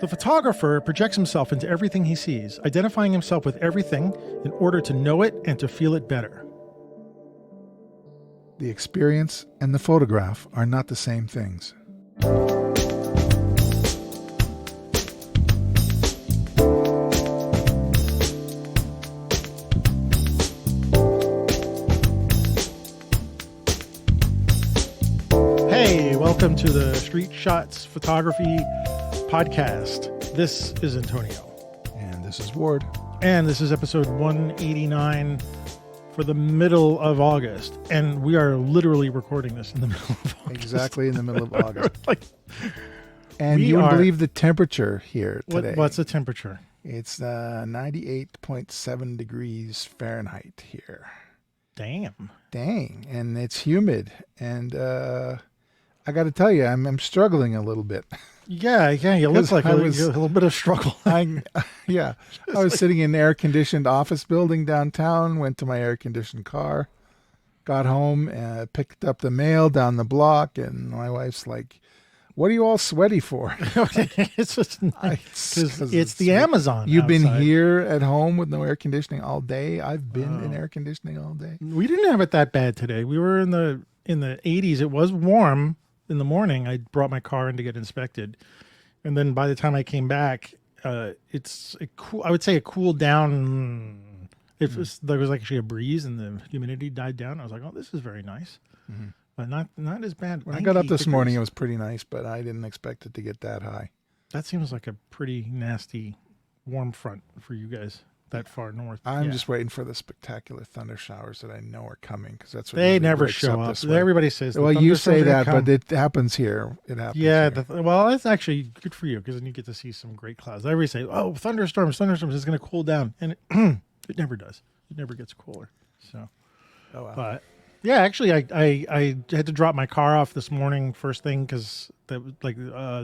The photographer projects himself into everything he sees, identifying himself with everything in order to know it and to feel it better. The experience and the photograph are not the same things. Hey, welcome to the Street Shots Photography Podcast. This is Antonio. And this is Ward. And this is episode 189 for the middle of August. And we are literally recording this in the middle of August. Exactly in the middle of August. And we you wouldn't are- believe the temperature here today. What's the temperature? It's 98.7 degrees Fahrenheit here. Damn. Dang. And it's humid. And I got to tell you, I'm struggling a little bit. Yeah, you look 'Cause like I a was- little bit of struggle. I was sitting in an air-conditioned office building downtown, went to my air-conditioned car, got home, picked up the mail down the block, and my wife's like, "What are you all sweaty for?" It's just Because it's the Amazon. You've been outside. here at home with no air conditioning all day. I've been in air conditioning all day. We didn't have it that bad today. We were in the 80s. It was warm in the morning. I brought my car in to get inspected, and then by the time I came back, I would say it cooled down. There was actually a breeze and the humidity died down. I was like, oh, this is very nice, but not as bad. When I got up 98 this morning, it degrees. was pretty nice, but I didn't expect it to get that high. That seems like a pretty nasty warm front for you guys that far north. I'm Yeah. just waiting for the spectacular thunder showers that I know are coming, because that's what They usually never breaks show up. this way. Everybody says. the Well, you say thunderstorms are that, gonna but come. it happens here. It happens. Yeah, here. well, that's actually good for you because then you get to see some great clouds. Everybody say, "Oh, thunderstorms! It's going to cool down," and it never does. It never gets cooler. So, Oh, wow. but yeah, actually, I had to drop my car off this morning first thing because they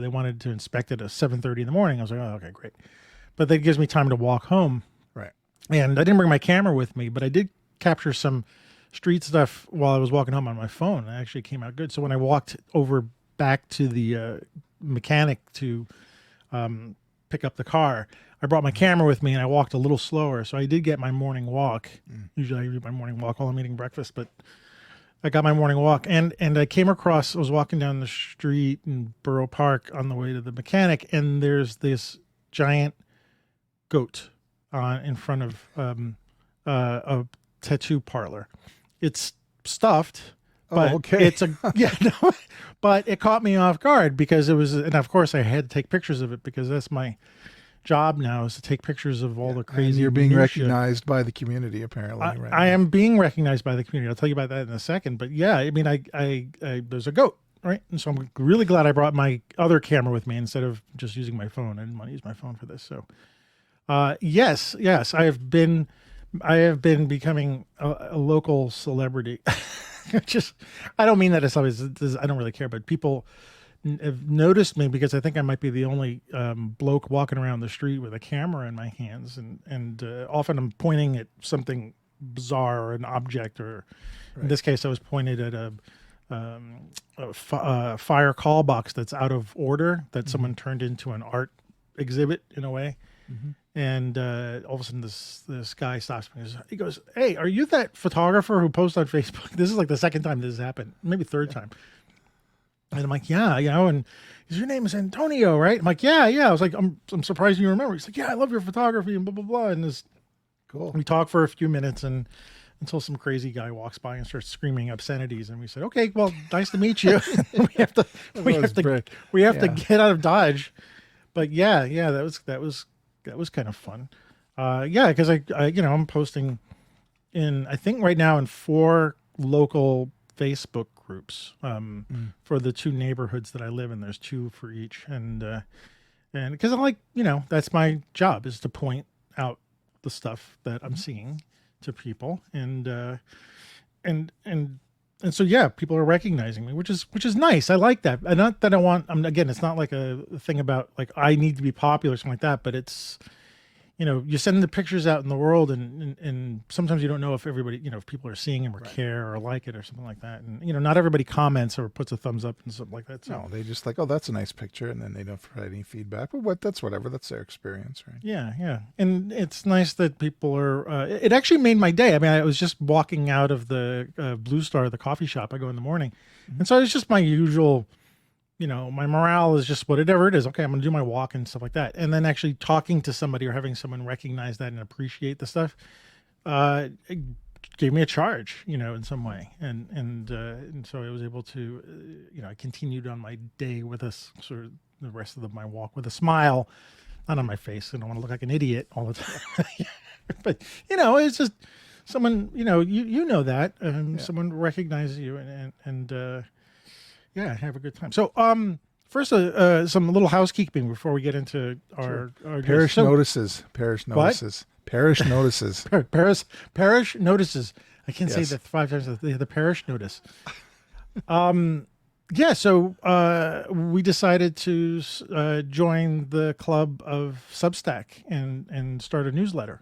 wanted to inspect it at 7:30 in the morning. I was like, "Oh, okay, great," but that gives me time to walk home. Right. And I didn't bring my camera with me, but I did capture some street stuff while I was walking home on my phone. It actually came out good. So when I walked over back to the mechanic to pick up the car, I brought my camera with me and I walked a little slower. So I did get my morning walk. Usually I do my morning walk while I'm eating breakfast, but I got my morning walk and I came across, I was walking down the street in Borough Park on the way to the mechanic, and there's this giant goat in front of a tattoo parlor. It's stuffed, but okay. it's but it caught me off guard because it was, and of course I had to take pictures of it because that's my job now, is to take pictures of all the And crazy. you're being minutia. recognized by the community, apparently. right I now. am being recognized by the community. I'll tell you about that in a second. But yeah, I mean, I there's a goat, right? And so I'm really glad I brought my other camera with me instead of just using my phone. I didn't want to use my phone for this. So, yes, I have been becoming a local celebrity. I don't mean that as always. I don't really care, but people have noticed me because I think I might be the only bloke walking around the street with a camera in my hands, and often I'm pointing at something bizarre or an object, or in this case, I was pointed at a fire call box that's out of order that someone turned into an art exhibit in a way. And all of a sudden, this guy stops me. He goes, "Hey, are you that photographer who posts on Facebook?" This is like the second time this has happened, maybe third time. And I'm like, "Yeah, and your name is Antonio, right?" I'm like, "Yeah." I was like, I'm surprised you remember." He's like, "Yeah, I love your photography," and blah blah blah. And Cool. we talked for a few minutes, and until some crazy guy walks by and starts screaming obscenities, and we said, "Okay, well, nice to meet you." we have to get out of Dodge. But yeah, that was kind of fun. Because I I'm posting in, I think right now, in 4 local Facebook groups for the 2 neighborhoods that I live in. There's 2 for each, and because I like, that's my job, is to point out the stuff that I'm seeing to people, and so yeah, people are recognizing me, which is nice. I like that. And not that again, it's not like a thing about like I need to be popular or something like that, but it's, you send the pictures out in the world, and sometimes you don't know if everybody, if people are seeing them or care or like it or something like that. And, not everybody comments or puts a thumbs up and something like that. So No, they just like, oh, that's a nice picture. And then they don't provide any feedback. But that's whatever. That's their experience, right? yeah, yeah. And it's nice that people are, it actually made my day. I mean, I was just walking out of the Blue Star, the coffee shop I go in the morning. And so it's just my usual, my morale is just whatever it is. Okay, I'm going to do my walk and stuff like that. And then actually talking to somebody or having someone recognize that and appreciate the stuff, it gave me a charge, in some way. And so I was able to, I continued on my day with sort of the rest of my walk with a smile, not on my face. I don't want to look like an idiot all the time. But, it's just someone, you know that, someone recognizes you and yeah, have a good time. So, first, some little housekeeping before we get into our parish notices. Parish notices. Parish notices. I can't say that 5 times. The parish notice. Yeah. So we decided to join the club of Substack and start a newsletter.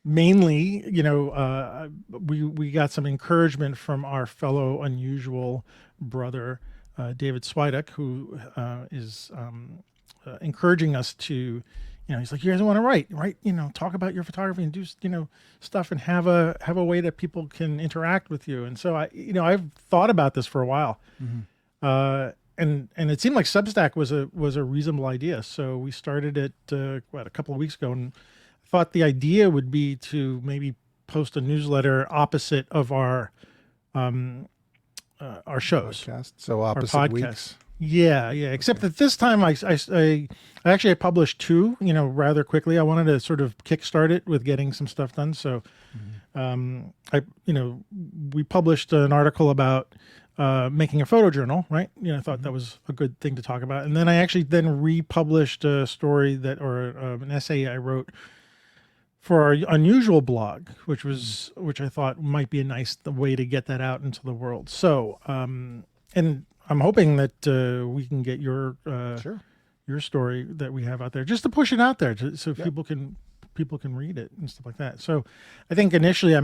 Mainly, we got some encouragement from our fellow unusual brother, David Swidek, who is encouraging us to, he's like, you guys want to write, talk about your photography and do, stuff and have a way that people can interact with you. And so I've thought about this for a while. And it seemed like Substack was a reasonable idea. So we started it, a couple of weeks ago, and thought the idea would be to maybe post a newsletter opposite of our shows. Podcast. So opposite weeks. Yeah. Except that this time I actually published 2, rather quickly. I wanted to sort of kickstart it with getting some stuff done. So, we published an article about making a photo journal, right? I thought that was a good thing to talk about. And then I actually then republished a story an essay I wrote for our unusual blog, which I thought might be a nice way to get that out into the world. So, and I'm hoping that we can get your story that we have out there, just to push it out there, so people can read it and stuff like that. So, I think initially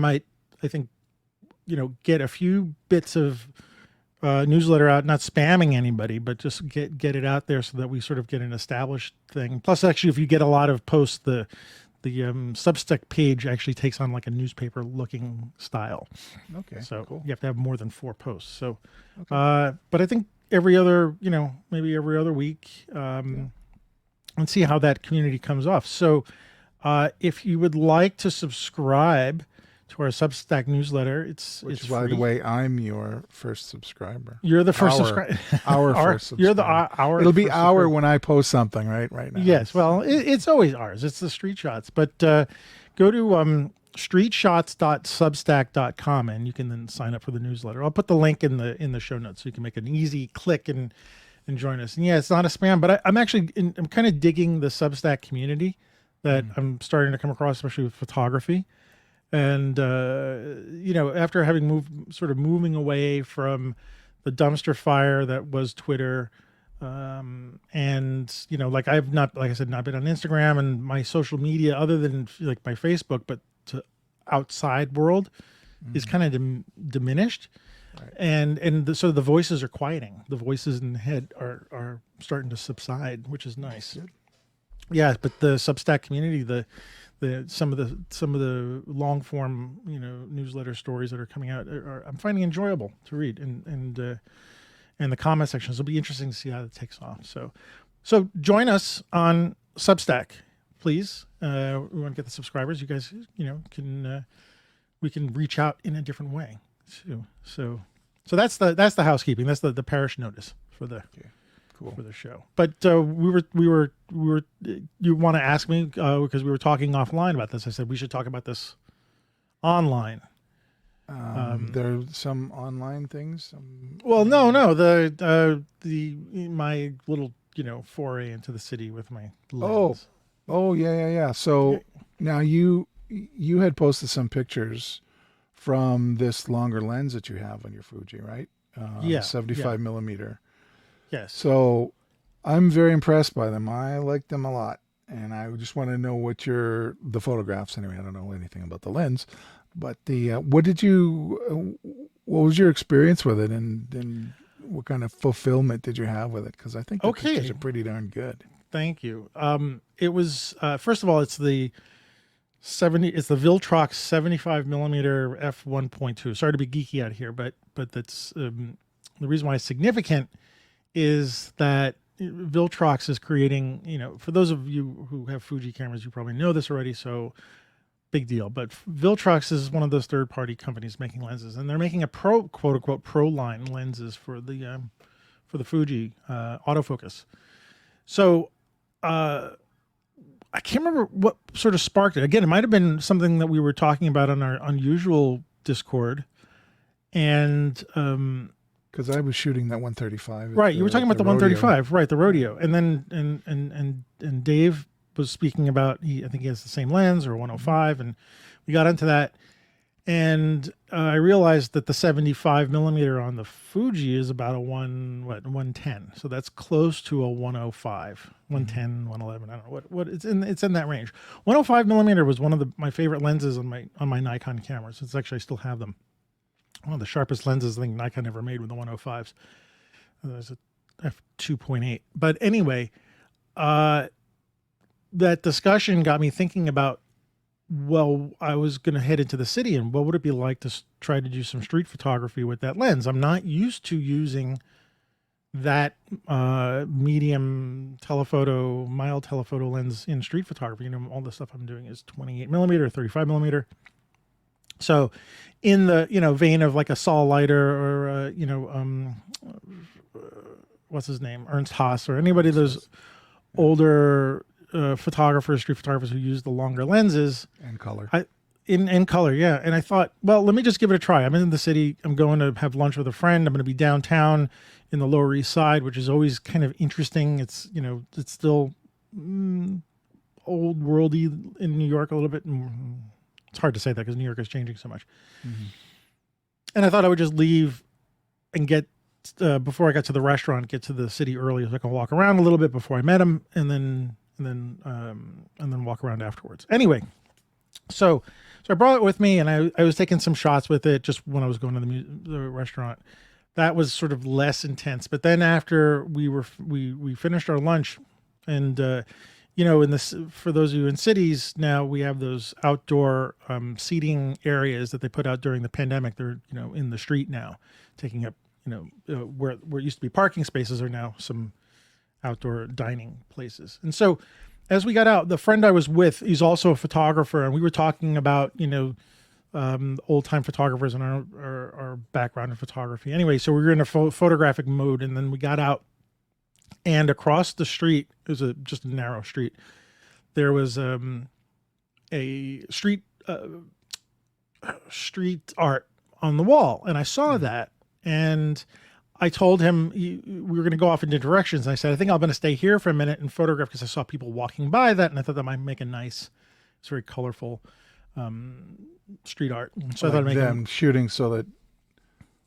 get a few bits of newsletter out, not spamming anybody, but just get it out there so that we sort of get an established thing. Plus, actually, if you get a lot of posts, the Substack page actually takes on like a newspaper looking style. Okay. So cool. You have to have more than 4 posts. So, but I think every other, maybe every other week, and see how that community comes off. So, if you would like to subscribe to our Substack newsletter, it's by free. the way, I'm your first subscriber. You're the first subscriber. Our first subscriber. You're our. It'll be our when I post something, right now. Yes. Well, it's always ours. It's the Street Shots. But go to streetshots.substack.com and you can then sign up for the newsletter. I'll put the link in the show notes so you can make an easy click and join us. And yeah, it's not a spam, but I'm kind of digging the Substack community that I'm starting to come across, especially with photography. And, after having moving away from the dumpster fire that was Twitter, and, I've not, like I said, not been on Instagram and my social media other than like my Facebook, but to outside world is kind of diminished. Right. And so the voices are quieting. The voices in the head are starting to subside, which is nice. Yeah. But the Substack community, some of the long form newsletter stories that are coming out I'm finding enjoyable to read, and the comment sections will be interesting to see how it takes off. So join us on Substack, please. We want to get the subscribers. You guys can we can reach out in a different way. So that's the housekeeping. That's the parish notice for the. Okay. Cool. For the show. But we were you want to ask me because we were talking offline about this. I said we should talk about this online. There are some online things. Well, no, my little foray into the city with my lens. Oh yeah. So now you had posted some pictures from this longer lens that you have on your Fuji, right? 75 millimeter. Yes. So I'm very impressed by them. I like them a lot. and I just want to know what the photographs anyway. I don't know anything about the lens, but what was your experience with it, and what kind of fulfillment did you have with it? Because I think the pictures are pretty darn good. Thank you. It was first of all, it's the Viltrox 75 millimeter f1.2. Sorry to be geeky out here, but that's the reason why it's significant is that Viltrox is creating, for those of you who have Fuji cameras, you probably know this already, so big deal. But Viltrox is one of those third-party companies making lenses, and they're making a quote unquote pro line lenses for the Fuji autofocus. So I can't remember what sort of sparked it. Again, it might have been something that we were talking about on our unusual Discord, and because I was shooting that 135. Right, you were talking about the 135, right? The rodeo, and then and Dave was speaking about I think he has the same lens or 105, and we got into that, and I realized that the 75 millimeter on the Fuji is about a 110, so that's close to a 105, 110, 111. I don't know what it's in that range. 105 millimeter was one of my favorite lenses on my Nikon cameras. It's actually I still have them. One of the sharpest lenses I think Nikon ever made with the 105s. There's a f2.8. But anyway, that discussion got me thinking about, well, I was going to head into the city, and what would it be like to try to do some street photography with that lens? I'm not used to using that medium telephoto, mild telephoto lens in street photography. All the stuff I'm doing is 28 millimeter, 35 millimeter. So in the, vein of like a Saul Leiter or, what's his name? Ernst Haas or anybody of those older photographers, street photographers who use the longer lenses. And color. In color, yeah. And I thought, well, let me just give it a try. I'm in the city. I'm going to have lunch with a friend. I'm going to be downtown in the Lower East Side, which is always kind of interesting. It's, it's still old worldy in New York a little bit. It's hard to say that because New York is changing so much. Mm-hmm. And I thought I would just leave and get, before I got to the restaurant, get to the city early so I can walk around a little bit before I met him, and then walk around afterwards. Anyway, so I brought it with me, and I was taking some shots with it just when I was going to the restaurant. That was sort of less intense. But then after we finished our lunch, and for those of you in cities now, we have those outdoor seating areas that they put out during the pandemic. They're in the street now, taking up where it used to be parking spaces are now some outdoor dining places. And so as we got out, the friend I was with, he's also a photographer, and we were talking about old time photographers and our background in photography. Anyway, so we were in a photographic mode, and then we got out. And across the street, it was just a narrow street, there was a street art on the wall. And I saw that, and I told him we were going to go off in different directions. And I said, I think I'm going to stay here for a minute and photograph, because I saw people walking by that, and I thought that might make a nice, it's very colorful street art. So like I thought I'd make them shooting so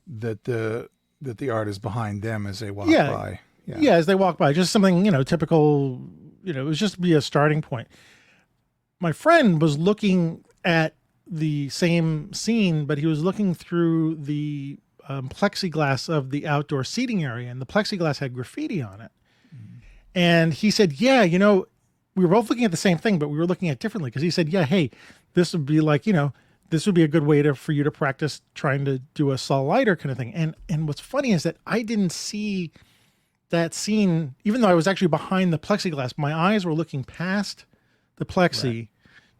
that the art is behind them as they walk by. Yeah, as they walk by, just something, typical, it was just to be a starting point. My friend was looking at the same scene, but he was looking through the plexiglass of the outdoor seating area, and the plexiglass had graffiti on it. Mm-hmm. And he said, yeah, we were both looking at the same thing, but we were looking at it differently, because he said, yeah, hey, this would be like, this would be a good way for you to practice trying to do a Saul Leiter kind of thing. And what's funny is that I didn't see that scene, even though I was actually behind the plexiglass. My eyes were looking past the plexi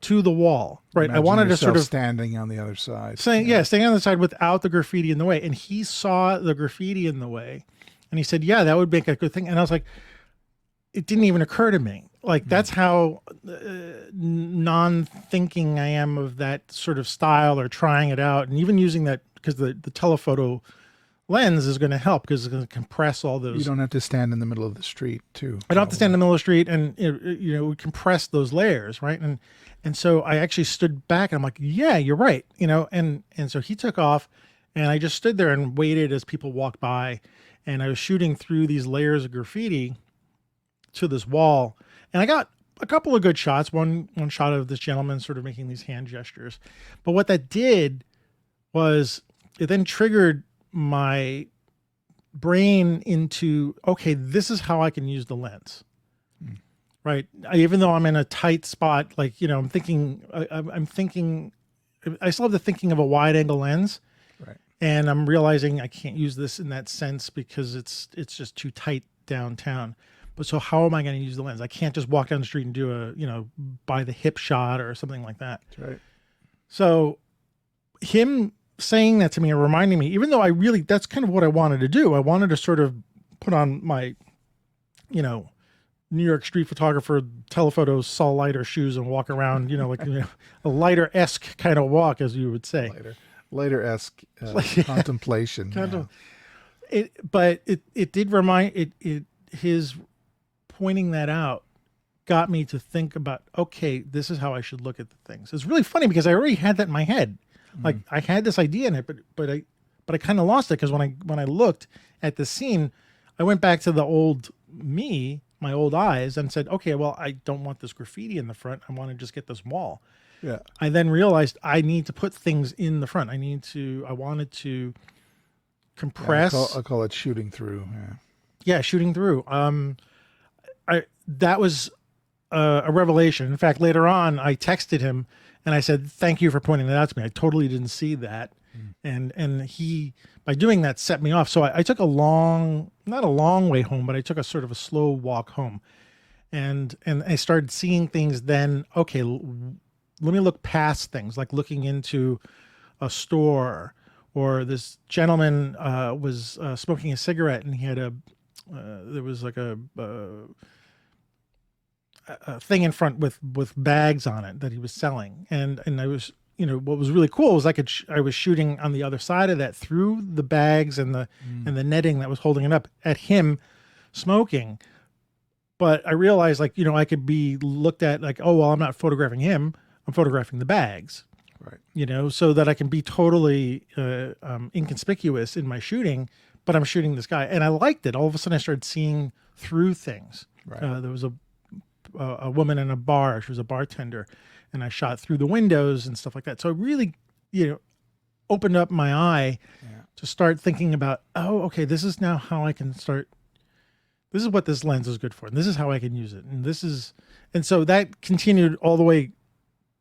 to the wall. Right. Imagine I wanted to sort of standing on the other side. Staying on the side without the graffiti in the way. And he saw the graffiti in the way, and he said, yeah, that would make a good thing. And I was like, it didn't even occur to me. Like, that's how non-thinking I am of that sort of style, or trying it out. And even using that, because the telephoto lens is going to help, because it's going to compress all those. You don't have to stand in the middle of the street too. I don't have to stand in the middle of the street, and we compress those layers, right? And so I actually stood back, and I'm like, yeah, you're right, and so he took off, and I just stood there and waited as people walked by, and I was shooting through these layers of graffiti to this wall, and I got a couple of good shots. One shot of this gentleman sort of making these hand gestures. But what that did was it then triggered my brain into, okay, this is how I can use the lens. Right. Even though I'm in a tight spot, like, you know, I'm thinking, I still have the thinking of a wide angle lens. Right. And I'm realizing I can't use this in that sense because it's just too tight downtown. But so how am I going to use the lens? I can't just walk down the street and do a, you know, by the hip shot or something like that. That's right. So him saying that to me and reminding me, even though that's kind of what I wanted to do. I wanted to sort of put on my, you know, New York street photographer telephoto saw lighter shoes and walk around, you know, like, you know, a lighter-esque kind of walk, as you would say. Later-esque contemplation. But it did remind his pointing that out got me to think about, okay, this is how I should look at the things. It's really funny because I already had that in my head. Like I had this idea in it, but I kind of lost it because when I looked at the scene, I went back to the old me, my old eyes, and said, okay, well, I don't want this graffiti in the front. I want to just get this wall. Yeah. I then realized I need to put things in the front. I wanted to compress. I call it shooting through. Yeah, shooting through. That was a revelation. In fact, later on, I texted him and I said, "Thank you for pointing that out to me. I totally didn't see that." And he, by doing that, set me off. So I took not a long way home, but I took a sort of a slow walk home, and I started seeing things. Then, okay, let me look past things, like looking into a store, or this gentleman was smoking a cigarette, and he had there was like a thing in front with bags on it that he was selling, and I was, you know, what was really cool was I was shooting on the other side of that through the bags and the netting that was holding it up at him smoking. But I realized, like, you know, I could be looked at like, oh, well, I'm not photographing him, I'm photographing the bags. Right. You know, so that I can be totally inconspicuous in my shooting, but I'm shooting this guy. And I liked it. All of a sudden I started seeing through things. Right. There was a woman in a bar. She was a bartender, and I shot through the windows and stuff like that. So it really, you know, opened up my eye to start thinking about, oh, okay, this is now how I can start. This is what this lens is good for, and this is how I can use it. And so that continued all the way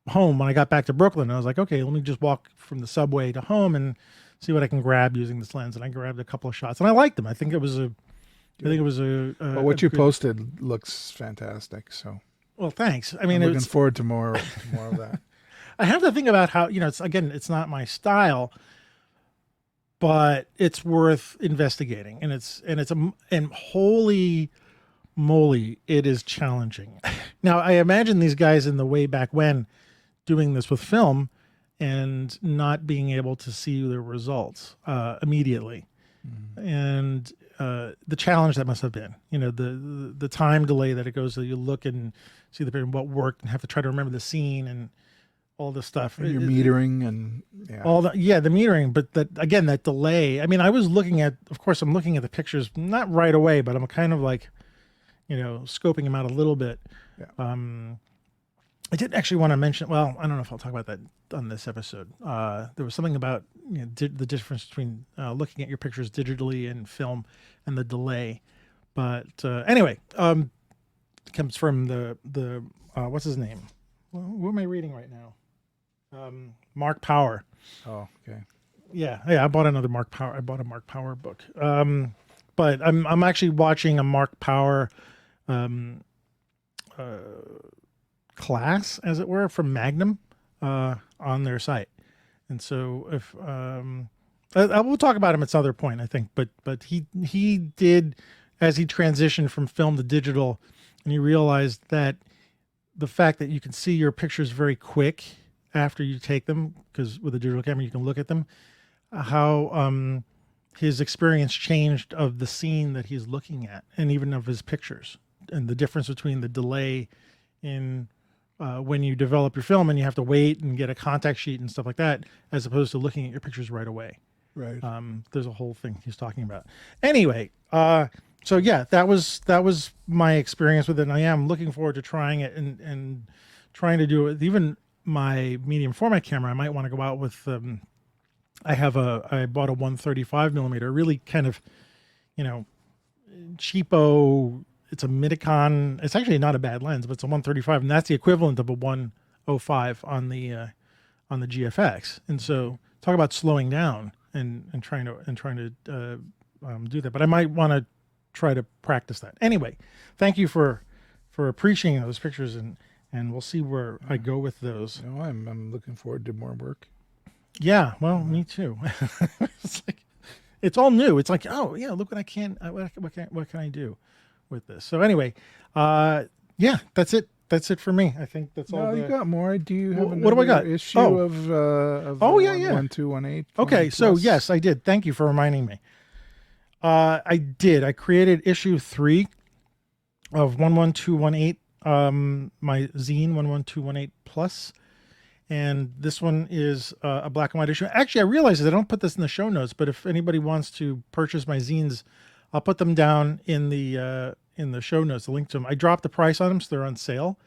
home when I got back to Brooklyn. I was like, okay, let me just walk from the subway to home and see what I can grab using this lens. And I grabbed a couple of shots, and I liked them. I think it was a well, what you posted looks fantastic. So, well, thanks. I mean, I'm looking forward to more of that. I have to think about how, you know, it's not my style, but it's worth investigating, and holy moly, it is challenging. Now, I imagine these guys in the way back when doing this with film and not being able to see the results immediately. And the challenge that must have been, you know, the time delay that it goes, so you look and see what worked and have to try to remember the scene and all this stuff. And your metering and the metering, but that delay. I mean, I'm looking at the pictures, not right away, but I'm kind of like, you know, scoping them out a little bit. Yeah. I did actually want to mention, well, I don't know if I'll talk about that on this episode. There was something about, you know, the difference between looking at your pictures digitally and film and the delay. But anyway, it comes from the what's his name? Well, who am I reading right now? Mark Power. Oh, okay. Yeah. I bought another Mark Power. I bought a Mark Power book. But I'm actually watching a Mark Power class, as it were, from Magnum on their site. And so if I will talk about him at some other point, I think, but he did, as he transitioned from film to digital, and he realized that the fact that you can see your pictures very quick after you take them, because with a digital camera you can look at them, how his experience changed of the scene that he's looking at, and even of his pictures, and the difference between the delay in when you develop your film and you have to wait and get a contact sheet and stuff like that, as opposed to looking at your pictures right away. Right. There's a whole thing he's talking about. Anyway, So yeah, that was my experience with it. And I am looking forward to trying it and trying to do it. Even my medium format camera, I might want to go out with. I bought a 135 millimeter, really kind of, cheapo. It's a Minicon. It's actually not a bad lens, but it's a 135, and that's the equivalent of a 105 on the GFX. And so talk about slowing down and trying to do that. But I might want to try to practice that. Anyway, thank you for appreciating those pictures, and we'll see where I go with those. No, I'm looking forward to more work. Yeah, well, me too. It's like, it's all new. It's like, oh yeah, look what I can. What can I do with this? So anyway, yeah, that's it. That's it for me. I think that's all. No, you got more. Do you have what do I got? Issue of 1218? Okay, so yes, I did. Thank you for reminding me. I did. I created issue 3 of 11218. My zine 11218 plus. And this one is a black and white issue. Actually, I realized that I don't put this in the show notes, but if anybody wants to purchase my zines, I'll put them down in the show notes, the link to them. I dropped the price on them, so they're on sale.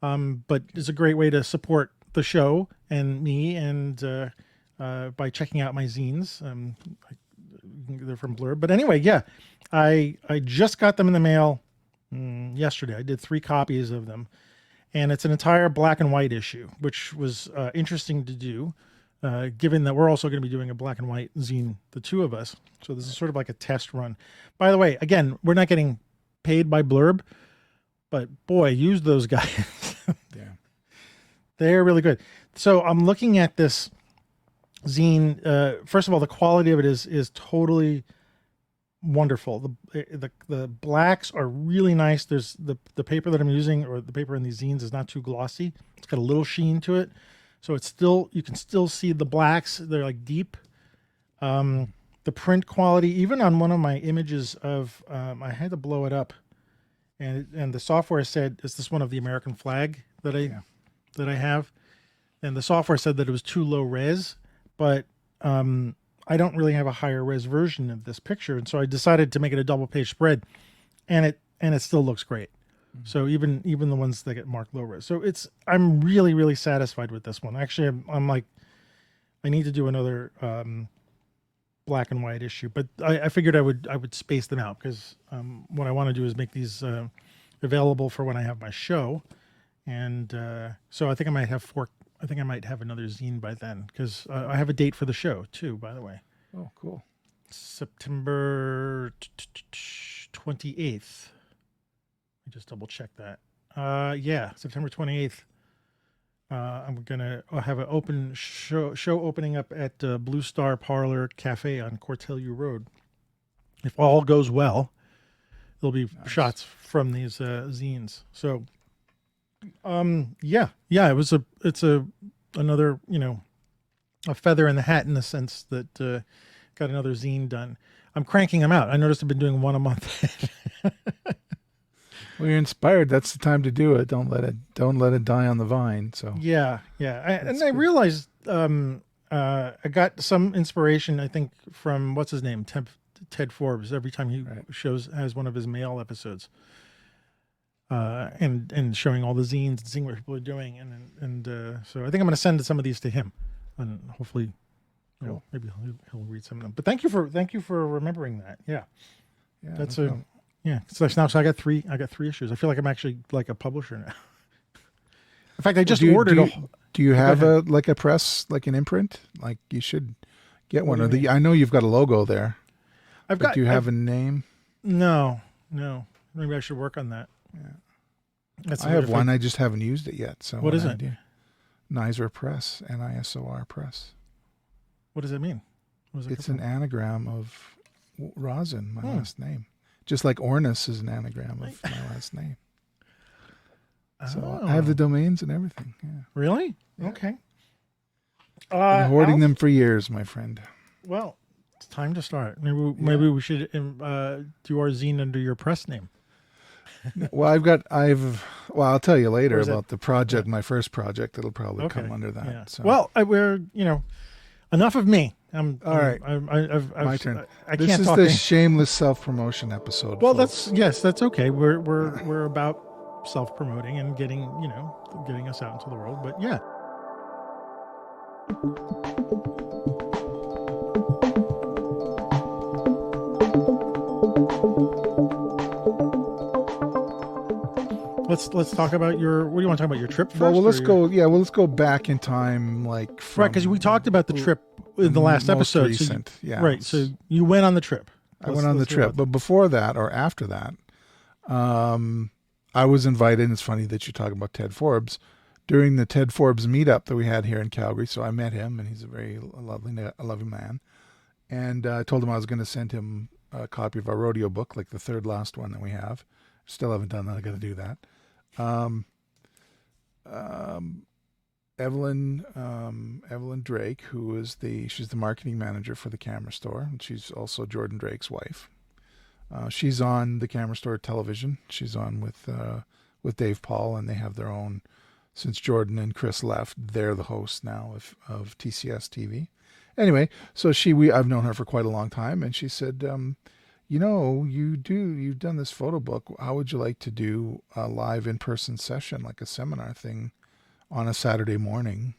But it's a great way to support the show and me, and by checking out my zines. They're from Blurb. But anyway, yeah, I just got them in the mail yesterday. I did 3 copies of them. And it's an entire black and white issue, which was interesting to do, given that we're also going to be doing a black and white zine, the two of us. So this is sort of like a test run. By the way, again, we're not getting paid by Blurb, but boy, use those guys. Yeah, they're really good. So I'm looking at this zine. First of all, the quality of it is totally wonderful. The blacks are really nice. There's the paper that I'm using, or the paper in these zines, is not too glossy. It's got a little sheen to it, so it's still, you can still see the blacks. They're like deep. The print quality, even on one of my images of I had to blow it up, and the software said, is this one of the American flag that I have, and the software said that it was too low res, but I don't really have a higher res version of this picture, and so I decided to make it a double page spread, and it still looks great. Mm-hmm. So even the ones that get marked low res. So I'm really, really satisfied with this one. Actually, I'm like, I need to do another black and white issue, but I figured I would space them out, because what I want to do is make these available for when I have my show, and so I think I might have 4. I think I might have another zine by then, because I have a date for the show too, by the way. Oh, cool. September 28th. I just double check that. Yeah, September 28th. I'm gonna have an open show opening up at Blue Star Parlor Cafe on Cortelyou Road. If all goes well, there'll be shots from these zines. So. Yeah, it's another, a feather in the hat, in the sense that got another zine done. I'm cranking them out. I noticed I've been doing one a month. Well, you're inspired. That's the time to do it. Don't let it die on the vine. So yeah. I realized I got some inspiration, I think, from what's his name, Ted Forbes. Every time he has one of his mail episodes. And showing all the zines and seeing what people are doing, and so I think I'm going to send some of these to him, and hopefully, maybe he'll read some of them. But thank you for remembering that. Yeah, that's so I got 3 issues. I feel like I'm actually like a publisher now. In fact, I just ordered. Do you have a press, like an imprint? Like, you should get one. I know you've got a logo there. Do you have a name? No. Maybe I should work on that. Yeah, I have one. I just haven't used it yet. So what is it? Nisor Press, Nisor Press. What does it mean? It's an anagram of Rosin, my last name. Just like Ornis is an anagram of my last name. So I have the domains and everything. Yeah. Really? Yeah. Okay. Been hoarding them for years, my friend. Well, it's time to start. Maybe we should do our zine under your press name. Well, I'll tell you later about the project, my first project. It'll probably come under that. Yeah. So. Well, we're, enough of me. All right. I've My turn. I This can't is talk. the shameless self-promotion episode. Well, folks. that's okay. We're about self-promoting and getting us out into the world. But yeah, let's talk about your. What do you want to talk about? Your trip first? Well, let's or go. Yeah, well, let's go back in time, like Right, because we talked about the trip in the last most episode. recent. Yeah. Right. So you went on the trip. I went on the trip, but before that or after that, I was invited. And it's funny that you talk about Ted Forbes during the Ted Forbes meetup that we had here in Calgary. So I met him, and he's a very lovely man. And I told him I was going to send him a copy of our rodeo book, like the third last one that we have. Still haven't done that. I got to do that. Evelyn Drake, she's the marketing manager for the Camera Store, and she's also Jordan Drake's wife. She's on the Camera Store television. She's on with Dave Paul, and they have their own. Since Jordan and Chris left, they're the hosts now of TCS TV. Anyway, so I've known her for quite a long time, and she said, you've done this photo book. How would you like to do a live in-person session, like a seminar thing, on a Saturday morning,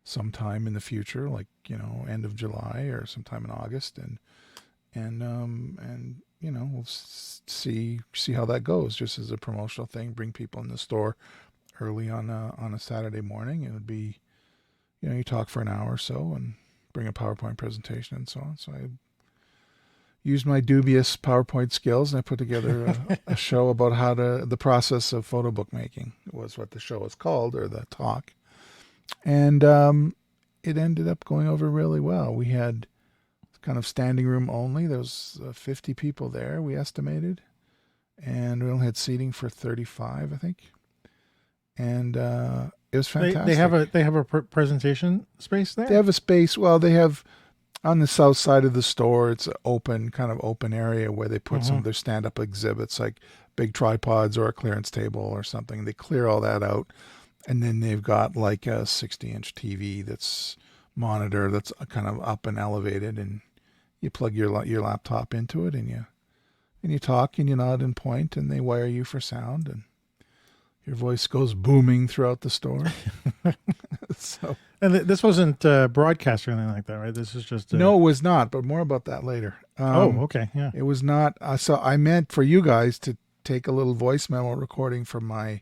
sometime in the future, like end of July or sometime in August, and we'll see how that goes, just as a promotional thing. Bring people in the store early on a Saturday morning. It would be, you talk for an hour or so and bring a PowerPoint presentation and so on. So I used my dubious PowerPoint skills, and I put together a show about the process of photo book making was what the show was called, or the talk. And it ended up going over really well. We had kind of standing room only. There was 50 people there, we estimated. And we only had seating for 35, I think. And it was fantastic. They have a presentation space there? They have a space. Well, they have on the south side of the store, it's an kind of open area where they put some of their stand-up exhibits, like big tripods or a clearance table or something. They clear all that out. And then they've got like a 60-inch TV that's monitor that's kind of up and elevated, and you plug your laptop into it, and you talk and you nod and point, and they wire you for sound, and your voice goes booming throughout the store. So, and this wasn't broadcast or anything like that, right? This is just no, it was not. But more about that later. Okay, yeah. It was not. So I meant for you guys to take a little voice memo recording from my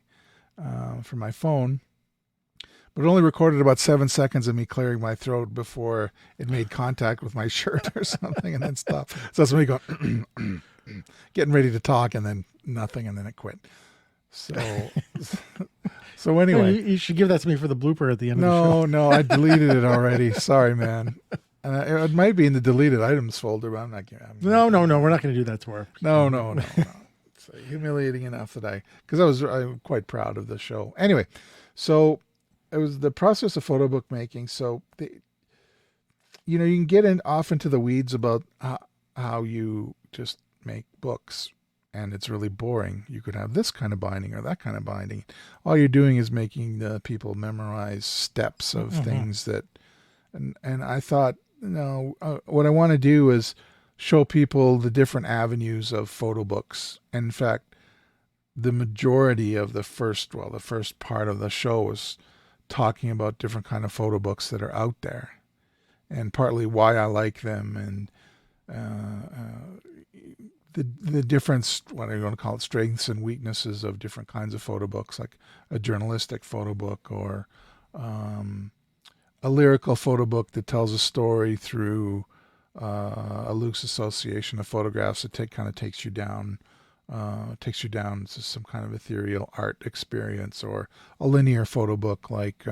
phone, but it only recorded about 7 seconds of me clearing my throat before it made contact with my shirt or something, and then stopped. So that's when we go getting ready to talk, and then nothing, and then it quit. So anyway, you should give that to me for the blooper at the end of the show. No, I deleted it already. Sorry, man. It might be in the deleted items folder, but I'm not. No, we're not going to do that to her. No. It's humiliating enough that because I'm quite proud of the show. Anyway, so it was the process of photo book making. So you can get off into the weeds about how you just make books. And it's really boring. You could have this kind of binding or that kind of binding. All you're doing is making the people memorize steps of things and I thought, what I want to do is show people the different avenues of photo books. And in fact, the majority of the first part of the show was talking about different kind of photo books that are out there, and partly why I like them, and the difference, what are you going to call it, strengths and weaknesses of different kinds of photo books, like a journalistic photo book or a lyrical photo book that tells a story through a loose association of photographs that kind of takes you down to some kind of ethereal art experience, or a linear photo book like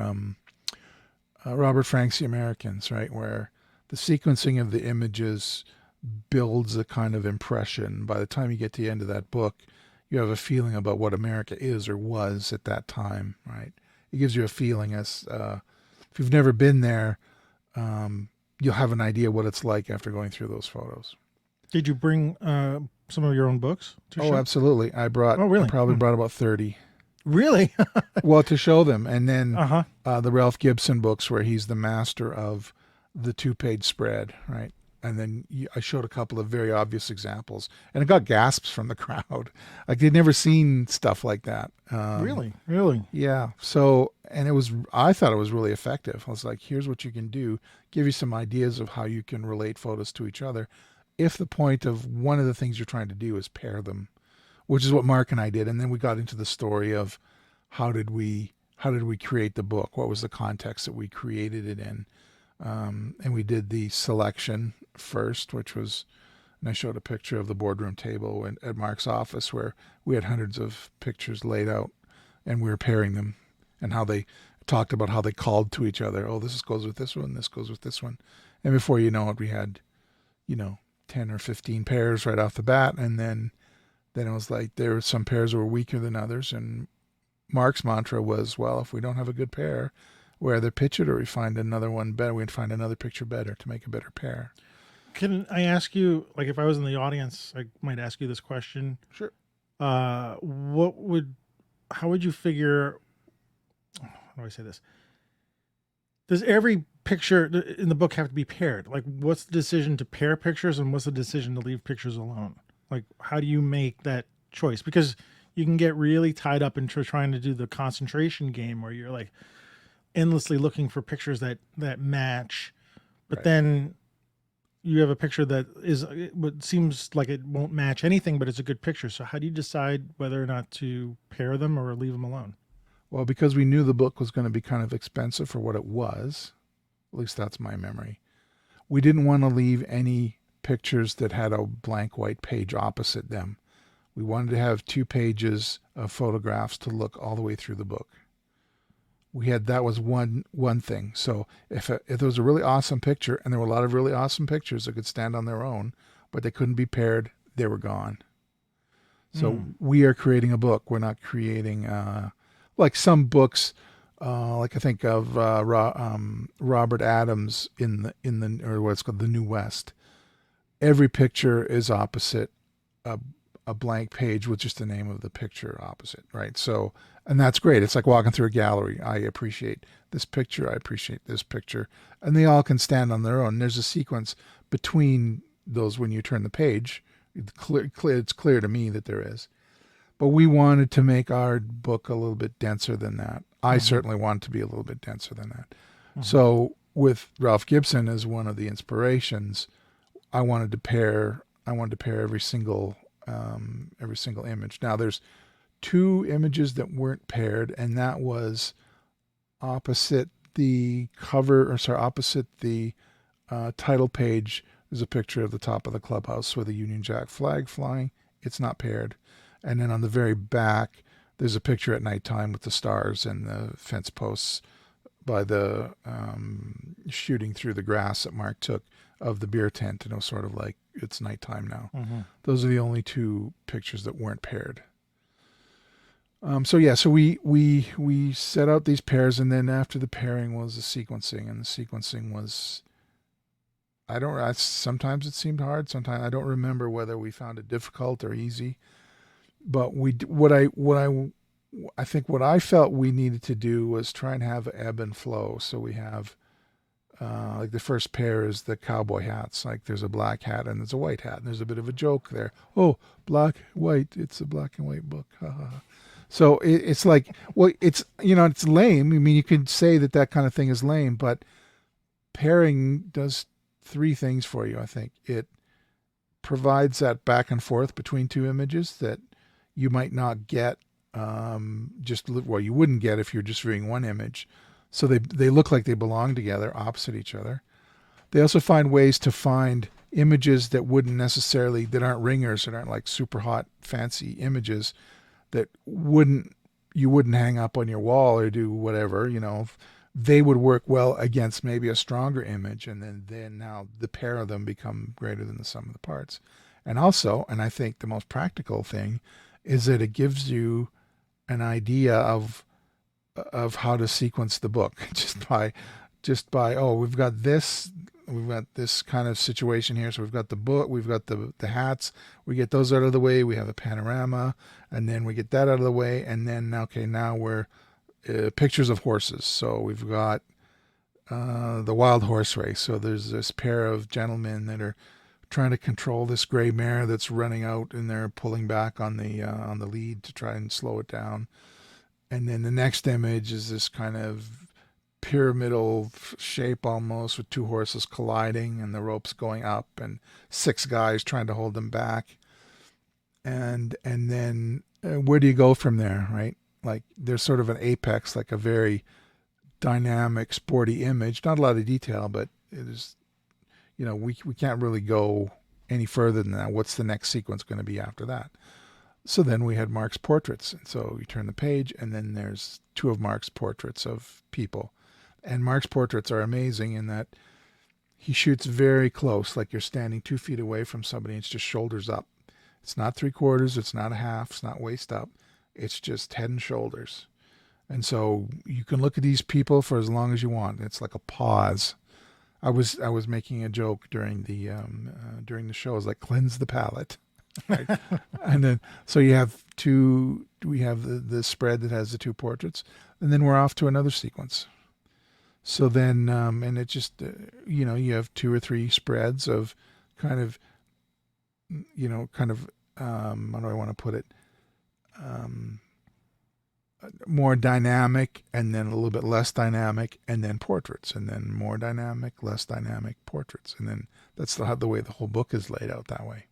Robert Frank's The Americans, right, where the sequencing of the images builds a kind of impression. By the time you get to the end of that book, you have a feeling about what America is or was at that time, right? It gives you a feeling as if you've never been there, you'll have an idea what it's like after going through those photos. Did you bring some of your own books to show? Absolutely. I probably brought about 30. Really? Well, to show them. And then the Ralph Gibson books, where he's the master of the 2-page spread, right? And then I showed a couple of very obvious examples, and it got gasps from the crowd. Like they'd never seen stuff like that. Really. Yeah. So, and I thought it was really effective. I was like, here's what you can do, give you some ideas of how you can relate photos to each other. If the point of one of the things you're trying to do is pair them, which is what Mark and I did. And then we got into the story of how did we create the book? What was the context that we created it in? And we did the selection first, which was, and I showed a picture of the boardroom table at Mark's office where we had hundreds of pictures laid out and we were pairing them and how they talked about how they called to each other. Oh, this goes with this one. This goes with this one. And before you know it, we had, 10 or 15 pairs right off the bat. And then it was like there were some pairs that were weaker than others. And Mark's mantra was, well, if we don't have a good pair, we either pitch it or we find another one better. We'd find another picture better to make a better pair. Can I ask you, like, if I was in the audience, I might ask you this question. Sure. How would you figure, how do I say this? Does every picture in the book have to be paired? Like, what's the decision to pair pictures and what's the decision to leave pictures alone? Like, how do you make that choice? Because you can get really tied up into trying to do the concentration game where you're like endlessly looking for pictures that match, but Right. then you have a picture that is what seems like it won't match anything, but it's a good picture. So how do you decide whether or not to pair them or leave them alone? Well, because we knew the book was going to be kind of expensive for what it was, at least that's my memory, we didn't want to leave any pictures that had a blank white page opposite them. We wanted to have 2 pages of photographs to look all the way through the book. That was one thing. So if there was a really awesome picture, and there were a lot of really awesome pictures that could stand on their own, but they couldn't be paired, they were gone. So we are creating a book. We're not creating like some books, like I think of Robert Adams in the or what's called The New West. Every picture is opposite a blank page with just the name of the picture opposite, right? So, and that's great. It's like walking through a gallery. I appreciate this picture. I appreciate this picture, and they all can stand on their own. There's a sequence between those when you turn the page. It's clear to me that there is. But we wanted to make our book a little bit denser than that. I certainly want to be a little bit denser than that. So with Ralph Gibson as one of the inspirations, I wanted to pair every single image. Now there's 2 images that weren't paired, and that was opposite the title page. There's a picture of the top of the clubhouse with a Union Jack flag flying. It's not paired. And then on the very back, there's a picture at nighttime with the stars and the fence posts by the shooting through the grass that Mark took of the beer tent. And it was sort of like, it's nighttime now. Those are the only 2 pictures that weren't paired. So we set out these pairs, and then after the pairing was the sequencing, and the sequencing was, sometimes it seemed hard. Sometimes I don't remember whether we found it difficult or easy. But I think what I felt we needed to do was try and have ebb and flow. So we have, like the first pair is the cowboy hats. Like there's a black hat and there's a white hat, and there's a bit of a joke there. Oh, black, white. It's a black and white book. So it's like, well, it's lame. I mean, you could say that kind of thing is lame, but pairing does 3 things for you. I think it provides that back and forth between 2 images that you might not get you wouldn't get if you're just viewing one image. So they look like they belong together, opposite each other. They also find ways to find images that aren't ringers, that aren't like super hot, fancy images that you wouldn't hang up on your wall or do whatever, they would work well against maybe a stronger image. And then now the pair of them become greater than the sum of the parts. And also, and I think the most practical thing is that it gives you an idea of how to sequence the book just by we've got this kind of situation here. So we've got the book, we've got the hats, we get those out of the way, we have a panorama, and then we get that out of the way, and then now we're pictures of horses. So we've got the wild horse race. So there's this pair of gentlemen that are trying to control this gray mare that's running out, and they're pulling back on the lead to try and slow it down. And then the next image is this kind of pyramidal shape almost, with two horses colliding and the ropes going up and six guys trying to hold them back. And then where do you go from there, right? Like there's sort of an apex, like a very dynamic, sporty image. Not a lot of detail, but it is, we can't really go any further than that. What's the next sequence going to be after that? So then we had Mark's portraits. And so you turn the page, and then there's two of Mark's portraits of people. And Mark's portraits are amazing in that he shoots very close, like you're standing 2 feet away from somebody, and it's just shoulders up. It's not 3/4, it's not a half, it's not waist up. It's just head and shoulders. And so you can look at these people for as long as you want. It's like a pause. I was making a joke during the show. I was like, cleanse the palate. Right? And then, so we have the spread that has the two portraits, and then we're off to another sequence. So then, and it just, you have 2 or 3 spreads of kind of, how do I want to put it? More dynamic, and then a little bit less dynamic, and then portraits, and then more dynamic, less dynamic portraits. And then that's the way the whole book is laid out that way.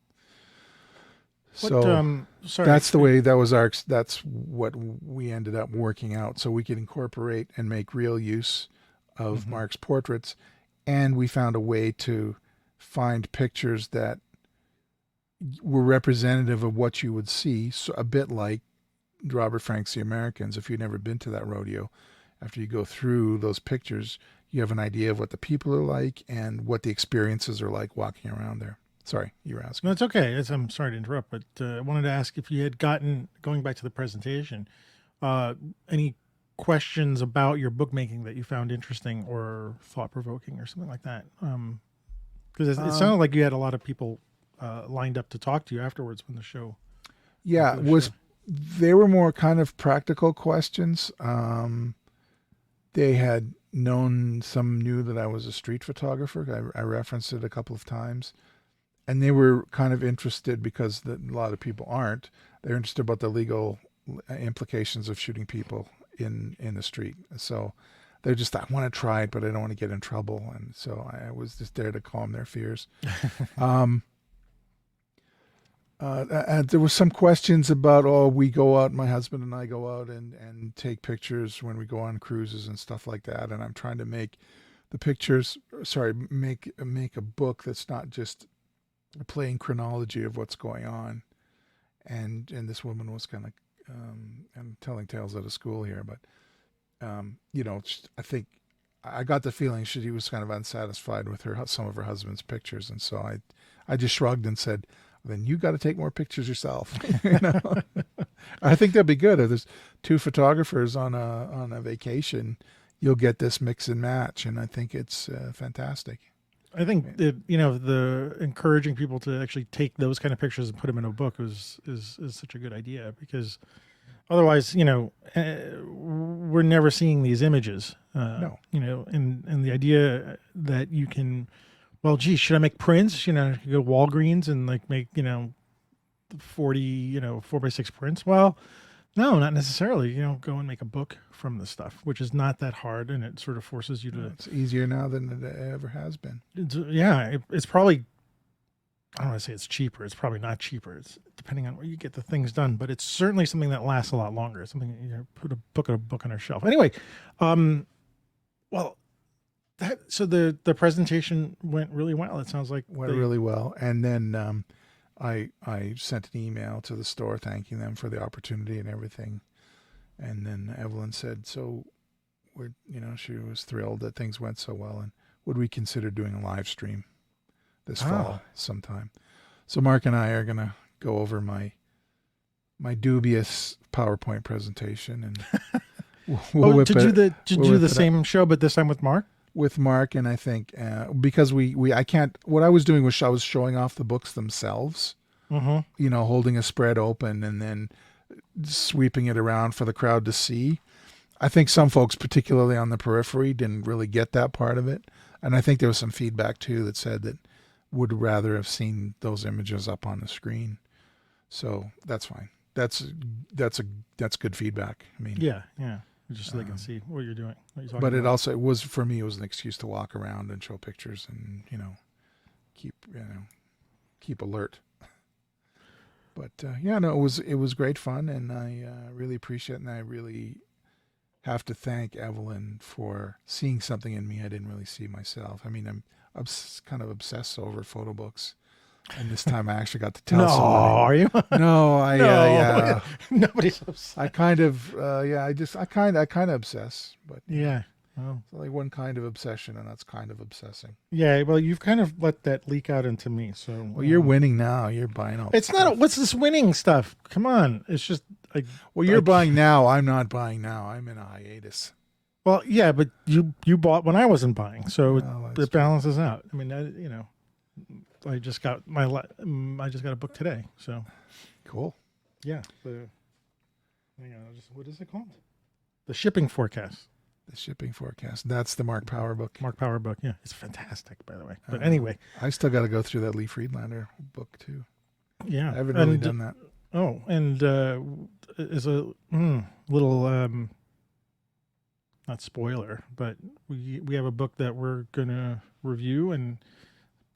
So sorry, that's the way that's what we ended up working out, so we could incorporate and make real use of Mark's portraits. And we found a way to find pictures that were representative of what you would see. So a bit like Robert Frank's The Americans. If you've never been to that rodeo, after you go through those pictures, you have an idea of what the people are like and what the experiences are like walking around there. Sorry, you were asking. No, it's okay. I'm sorry to interrupt, but I wanted to ask if you had gotten, going back to the presentation, any questions about your bookmaking that you found interesting or thought-provoking or something like that. Because it sounded like you had a lot of people lined up to talk to you afterwards when the show. Yeah, they were more kind of practical questions. They had some knew that I was a street photographer. I referenced it a couple of times. And they were kind of interested, because a lot of people aren't. They're interested about the legal implications of shooting people in the street. So they're just, I want to try it, but I don't want to get in trouble. And so I was just there to calm their fears. There were some questions about, we go out, my husband and I go out and take pictures when we go on cruises and stuff like that. And I'm trying to make the pictures, make a book that's not just a plain chronology of what's going on. And this woman was kind of, I'm telling tales out of school here, but, I think I got the feeling she was kind of unsatisfied with some of her husband's pictures. And so I just shrugged and said, then you got to take more pictures yourself. I think that'd be good. If there's 2 photographers on a vacation, you'll get this mix and match. And I think it's fantastic. I think that, the encouraging people to actually take those kind of pictures and put them in a book is such a good idea, because otherwise, we're never seeing these images. No. And the idea that you can, well, gee, should I make prints? You go to Walgreens and make 40, 4x6 prints. Well, no, not necessarily. Go and make a book from the stuff, which is not that hard, and it sort of forces you to. It's easier now than it ever has been. It's probably, I don't want to say it's cheaper. It's probably not cheaper. It's depending on where you get the things done, but it's certainly something that lasts a lot longer. It's something put a book on our shelf. Anyway, so the presentation went really well. It sounds like went really well, and then I sent an email to the store thanking them for the opportunity and everything. And then Evelyn said, so she was thrilled that things went so well, and would we consider doing a live stream this fall sometime? So Mark and I are going to go over my dubious PowerPoint presentation, and we'll do the same show, but this time with Mark? With Mark, and I think because I can't. What I was doing was I was showing off the books themselves, holding a spread open and then sweeping it around for the crowd to see. I think some folks, particularly on the periphery, didn't really get that part of it. And I think there was some feedback too that said that would rather have seen those images up on the screen. So that's fine. That's good feedback. I mean, Yeah. Just so they can see what you're doing. What you're talking but it about. also, it was, for me, it was an excuse to walk around and show pictures and, keep alert. But it was great fun, and I really appreciate it, and I really have to thank Evelyn for seeing something in me I didn't really see myself. I mean, I'm kind of obsessed over photo books, and this time I actually got to tell somebody. Are you? No, No. Nobody's upset. I kind of obsess, but Yeah. Well, it's only one kind of obsession, and that's kind of obsessing. yeah. Well, you've kind of let that leak out into me. So. Well, you're winning now. You're buying all. It's not. What's this winning stuff? Come on. It's just. You're buying now. I'm not buying now. I'm in a hiatus. Well, yeah, but you bought when I wasn't buying, so Well, it balances out. I mean, I just got a book today, so Cool. yeah. Hang on, what is it called? The Shipping Forecast. The Shipping Forecast. That's the Mark Power book. Mark Power book. Yeah, it's fantastic, by the way. But anyway, I still got to go through that Lee Friedlander book too. yeah, I haven't really done that. Oh, and is a little not spoiler, but we have a book that we're gonna review and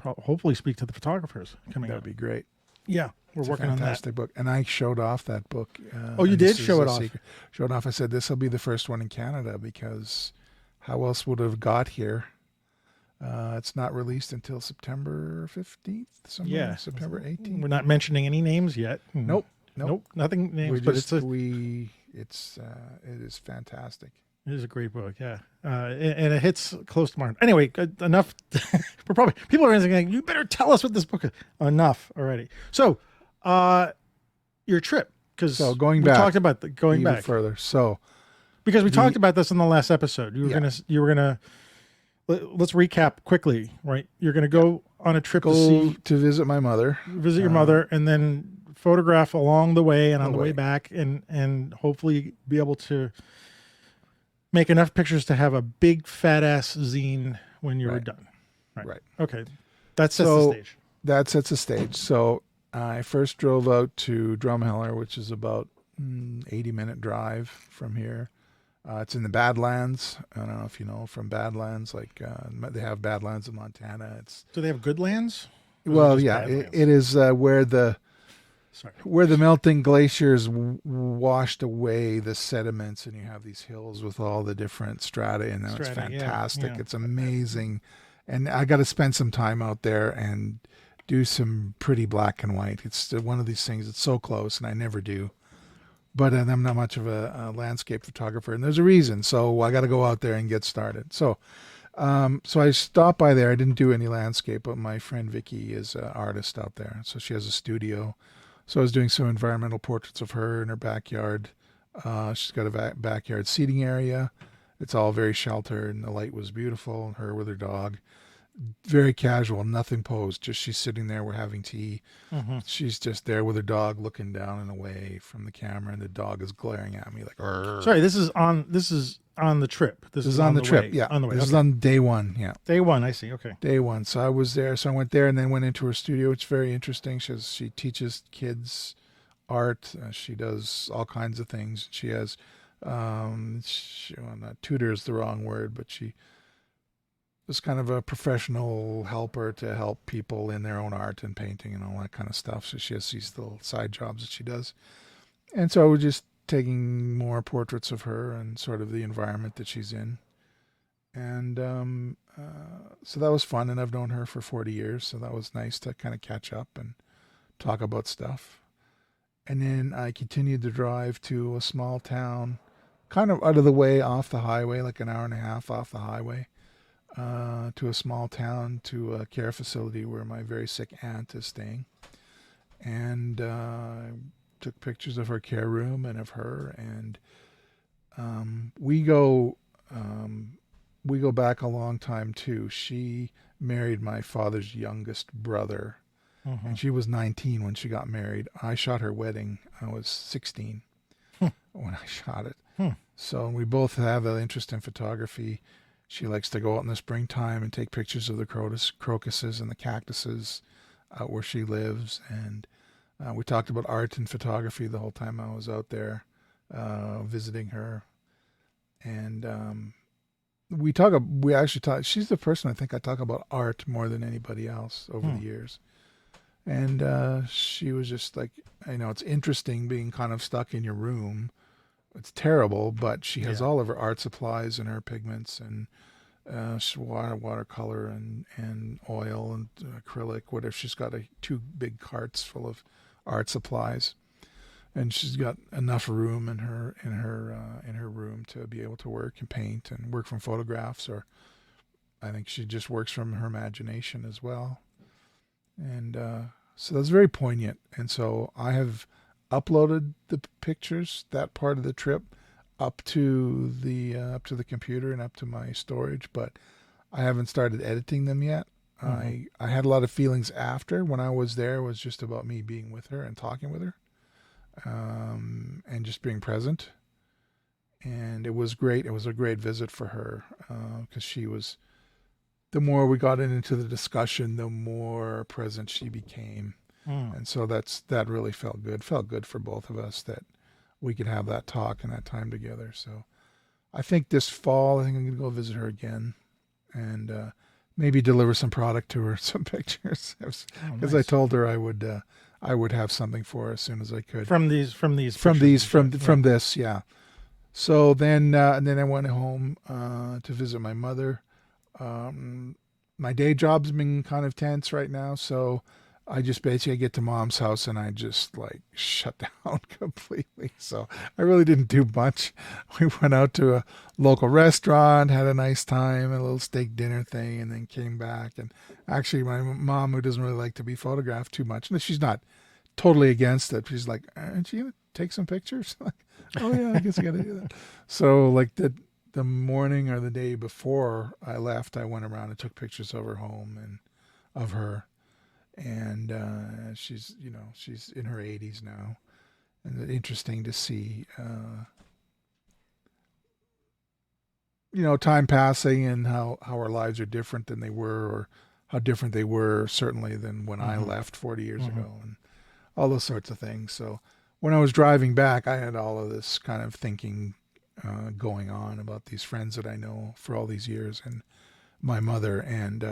hopefully speak to the photographers coming That'd up. be great. Yeah, we're It's working a on that. fantastic book, and I showed off that book. Oh, you and did this is show it a off. secret. Showed off. I said this will be the first one in Canada because how else would it have got here? It's not released until September 15th. Yeah, September 18th. We're not mentioning any names yet. Nope. Nothing names. It is fantastic. It is a great book, yeah, and it hits close to mine. Anyway, enough. People are saying, "You better tell us what this book is." Enough already. So, your trip, because going we back, talked about going even back further. So, because we talked about this in the last episode. You were gonna. Let's recap quickly, right? You're gonna go on a trip to visit my mother, visit your mother, and then photograph along the way and on the way back, and hopefully be able to make enough pictures to have a big fat ass zine when you were done. Right. Okay. That sets the stage. That sets the stage. So I first drove out to Drumheller, which is about 80-minute drive from here. It's in the Badlands. I don't know if you know from Badlands, like they have Badlands in Montana. Do they have good lands? Well, yeah, it is where the melting glaciers washed away the sediments, and you have these hills with all the different strata in them. It's fantastic. Yeah. It's amazing. And I got to spend some time out there and do some pretty black and white. It's one of these things. It's so close, and I never do. But I'm not much of a landscape photographer, and there's a reason. So I got to go out there and get started. So I stopped by there. I didn't do any landscape, but my friend Vicky is an artist out there. So she has a studio. So I was doing some environmental portraits of her in her backyard. She's got a backyard seating area. It's all very sheltered, and the light was beautiful. Her with her dog. Very casual, nothing posed. Just she's sitting there. We're having tea. Mm-hmm. She's just there with her dog, looking down and away from the camera, and the dog is glaring at me like. Arr. Sorry, this is on the trip. This is on the trip. Yeah, on the way. This is on day one. Yeah, day one. I see. Okay, day one. So I was there. So I went there and then went into her studio. It's very interesting. She teaches kids art. She does all kinds of things. She has, not tutor is the wrong word, but she is kind of a professional helper to help people in their own art and painting and all that kind of stuff. So she has these little side jobs that she does. And so I was just taking more portraits of her and sort of the environment that she's in. And so that was fun. And I've known her for 40 years. So that was nice to kind of catch up and talk about stuff. And then I continued to drive to a small town, kind of out of the way off the highway, like an hour and a half off the highway. To a small town, to a care facility where my very sick aunt is staying. And I took pictures of her care room and of her. And we go back a long time, too. She married my father's youngest brother. Mm-hmm. And she was 19 when she got married. I shot her wedding. I was 16. when I shot it. Hmm. So we both have an interest in photography. She likes to go out in the springtime and take pictures of the crocuses and the cactuses out where she lives. And we talked about art and photography the whole time I was out there visiting her. And we actually talk. She's the person I think I talk about art more than anybody else over the years. And she was just like, it's interesting being kind of stuck in your room. It's terrible, but she has all of her art supplies and her pigments and watercolor and oil and acrylic, whatever. She's got two big carts full of art supplies, and she's got enough room in her room to be able to work and paint and work from photographs, or I think she just works from her imagination as well. And so that's very poignant. And so I have uploaded the pictures, that part of the trip, up to the computer and up to my storage, but I haven't started editing them yet. I had a lot of feelings after. When I was there, it was just about me being with her and talking with her, and just being present. And it was great. It was a great visit for her, because she was, the more we got into the discussion, the more present she became. And so that really felt good. Felt good for both of us that we could have that talk and that time together. So I think this fall, I think I'm going to go visit her again and maybe deliver some product to her, some pictures. Because I told her I would have something for her as soon as I could. From this, yeah. So then, and then I went home to visit my mother. My day job's been kind of tense right now, so I just basically get to Mom's house and I just like shut down completely. So I really didn't do much. We went out to a local restaurant, had a nice time, a little steak dinner thing, and then came back. And actually my mom, who doesn't really like to be photographed too much, and she's not totally against it, she's like, aren't you going to take some pictures? Like, oh yeah, I guess I got to do that. So like the morning or the day before I left, I went around and took pictures of her home and of her. And she's in her 80s now, and it's interesting to see time passing and how our lives are different than they were, or how different they were certainly than when I left 40 years ago, and all those sorts of things. So when I was driving back, I had all of this kind of thinking going on about these friends that I know for all these years and my mother, and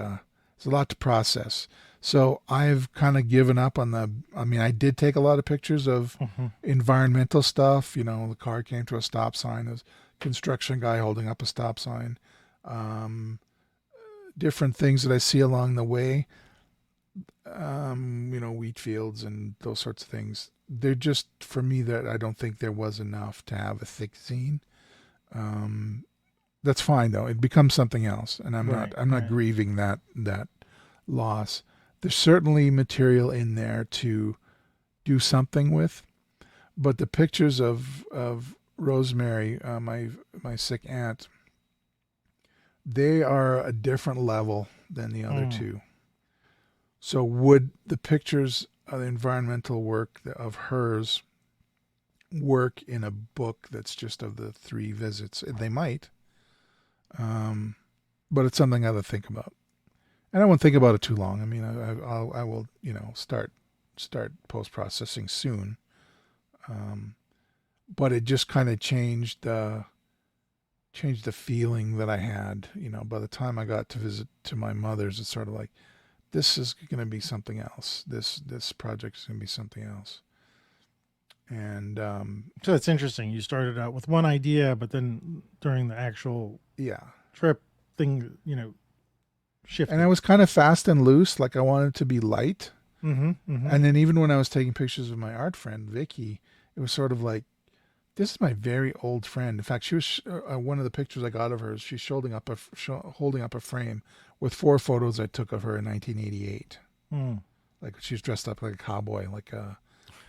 it's a lot to process. So I've kind of given up on I did take a lot of pictures of environmental stuff. The car came to a stop sign. There's a construction guy holding up a stop sign. Different things that I see along the way. Wheat fields and those sorts of things. They're just, for me, that I don't think there was enough to have a thick zine. That's fine though. It becomes something else, and I'm not grieving that loss. There's certainly material in there to do something with, but the pictures of Rosemary, my sick aunt, they are a different level than the other two. So would the pictures of the environmental work of hers work in a book that's just of the 3 visits? They might, but it's something I have to think about. And I won't think about it too long. I mean, I will, start post-processing soon. But it just kind of changed the feeling that I had. By the time I got to visit to my mother's, it's sort of like, this is going to be something else. This project is going to be something else. And so it's interesting. You started out with one idea, but then during the actual trip thing, shifted. And I was kind of fast and loose. Like I wanted it to be light. And then even when I was taking pictures of my art friend, Vicky, it was sort of like, this is my very old friend. In fact, she was one of the pictures I got of her. She's holding up a frame with 4 photos I took of her in 1988. Like she's dressed up like a cowboy, like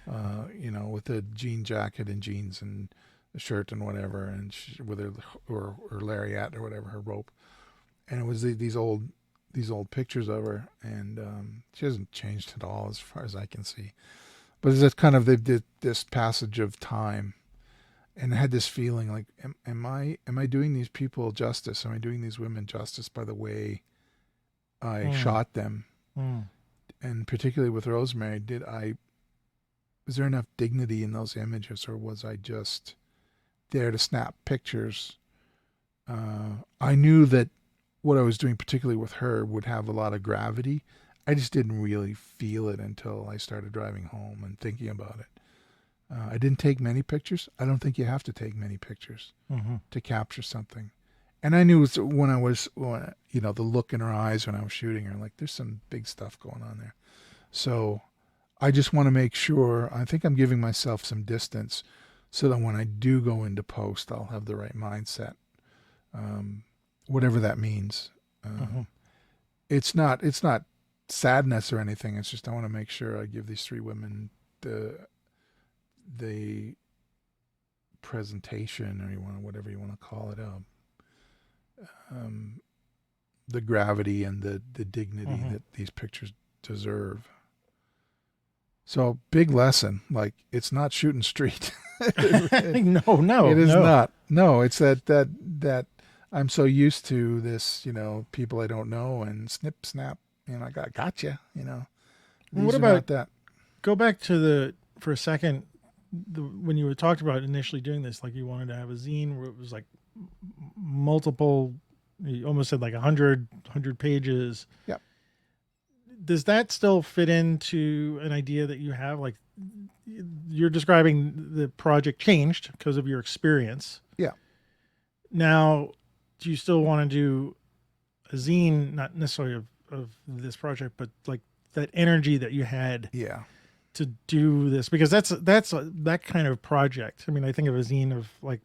with a jean jacket and jeans and a shirt and whatever, and with her lariat or whatever, her rope. And it was these old pictures of her, and she hasn't changed at all as far as I can see. But it's kind of this passage of time. And I had this feeling like, am I doing these people justice? Am I doing these women justice by the way I shot them? Mm. And particularly with Rosemary, was there enough dignity in those images, or was I just there to snap pictures? I knew that what I was doing, particularly with her, would have a lot of gravity. I just didn't really feel it until I started driving home and thinking about it. I didn't take many pictures. I don't think you have to take many pictures to capture something. And I knew when the look in her eyes when I was shooting her, like, there's some big stuff going on there. So I just want to make sure, I think I'm giving myself some distance so that when I do go into post, I'll have the right mindset, whatever that means. It's not sadness or anything. It's just I want to make sure I give these three women the presentation, or whatever you want to call it, the gravity and the dignity that these pictures deserve. So big lesson, like, it's not shooting street. No, it is not. No, it's that I'm so used to this, people I don't know, and snip, snap, I gotcha, What about that? Go back to for a second, when you were talked about initially doing this, like you wanted to have a zine where it was like multiple, you almost said like 100 pages. Yep. Does that still fit into an idea that you have? Like, you're describing the project changed because of your experience. Yeah. Now, do you still want to do a zine, not necessarily of this project, but like that energy that you had to do this? Because that's that kind of project. I mean, I think of a zine of like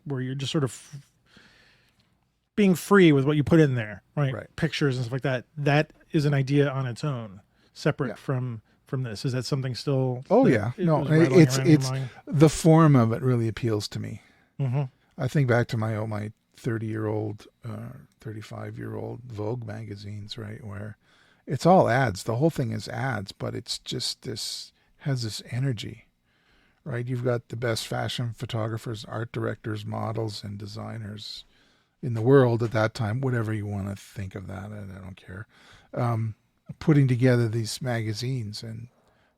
where you're just sort of being free with what you put in there, right? Pictures and stuff like that. That is an idea on its own, separate from this. Is that something still? Oh yeah, no, it's the form of it really appeals to me. I think back to my 30-year-old, 35-year-old Vogue magazines, right, where it's all ads. The whole thing is ads, but it's just has this energy, right? You've got the best fashion photographers, art directors, models, and designers in the world at that time, whatever you want to think of that, I don't care, putting together these magazines, and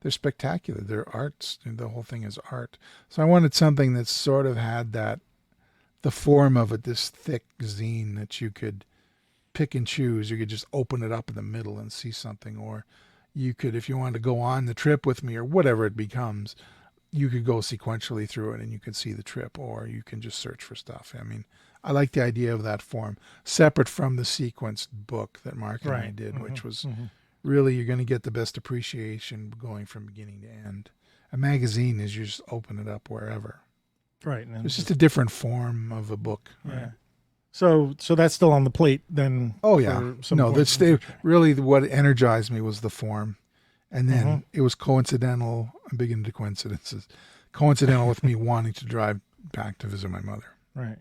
they're spectacular. They're arts, and the whole thing is art. So I wanted something that sort of had the form of it, this thick zine that you could pick and choose. You could just open it up in the middle and see something, or you could, if you wanted to go on the trip with me or whatever it becomes, you could go sequentially through it and you could see the trip, or you can just search for stuff. I mean, I like the idea of that form, separate from the sequenced book that Mark and I did, which was really, you're going to get the best appreciation going from beginning to end. A magazine is you just open it up wherever. Right. It's just a different form of a book. Right? Yeah. So that's still on the plate then. Oh yeah. No, really what energized me was the form. And then it was coincidental. I'm big into coincidences. Coincidental with me wanting to drive back to visit my mother. Right.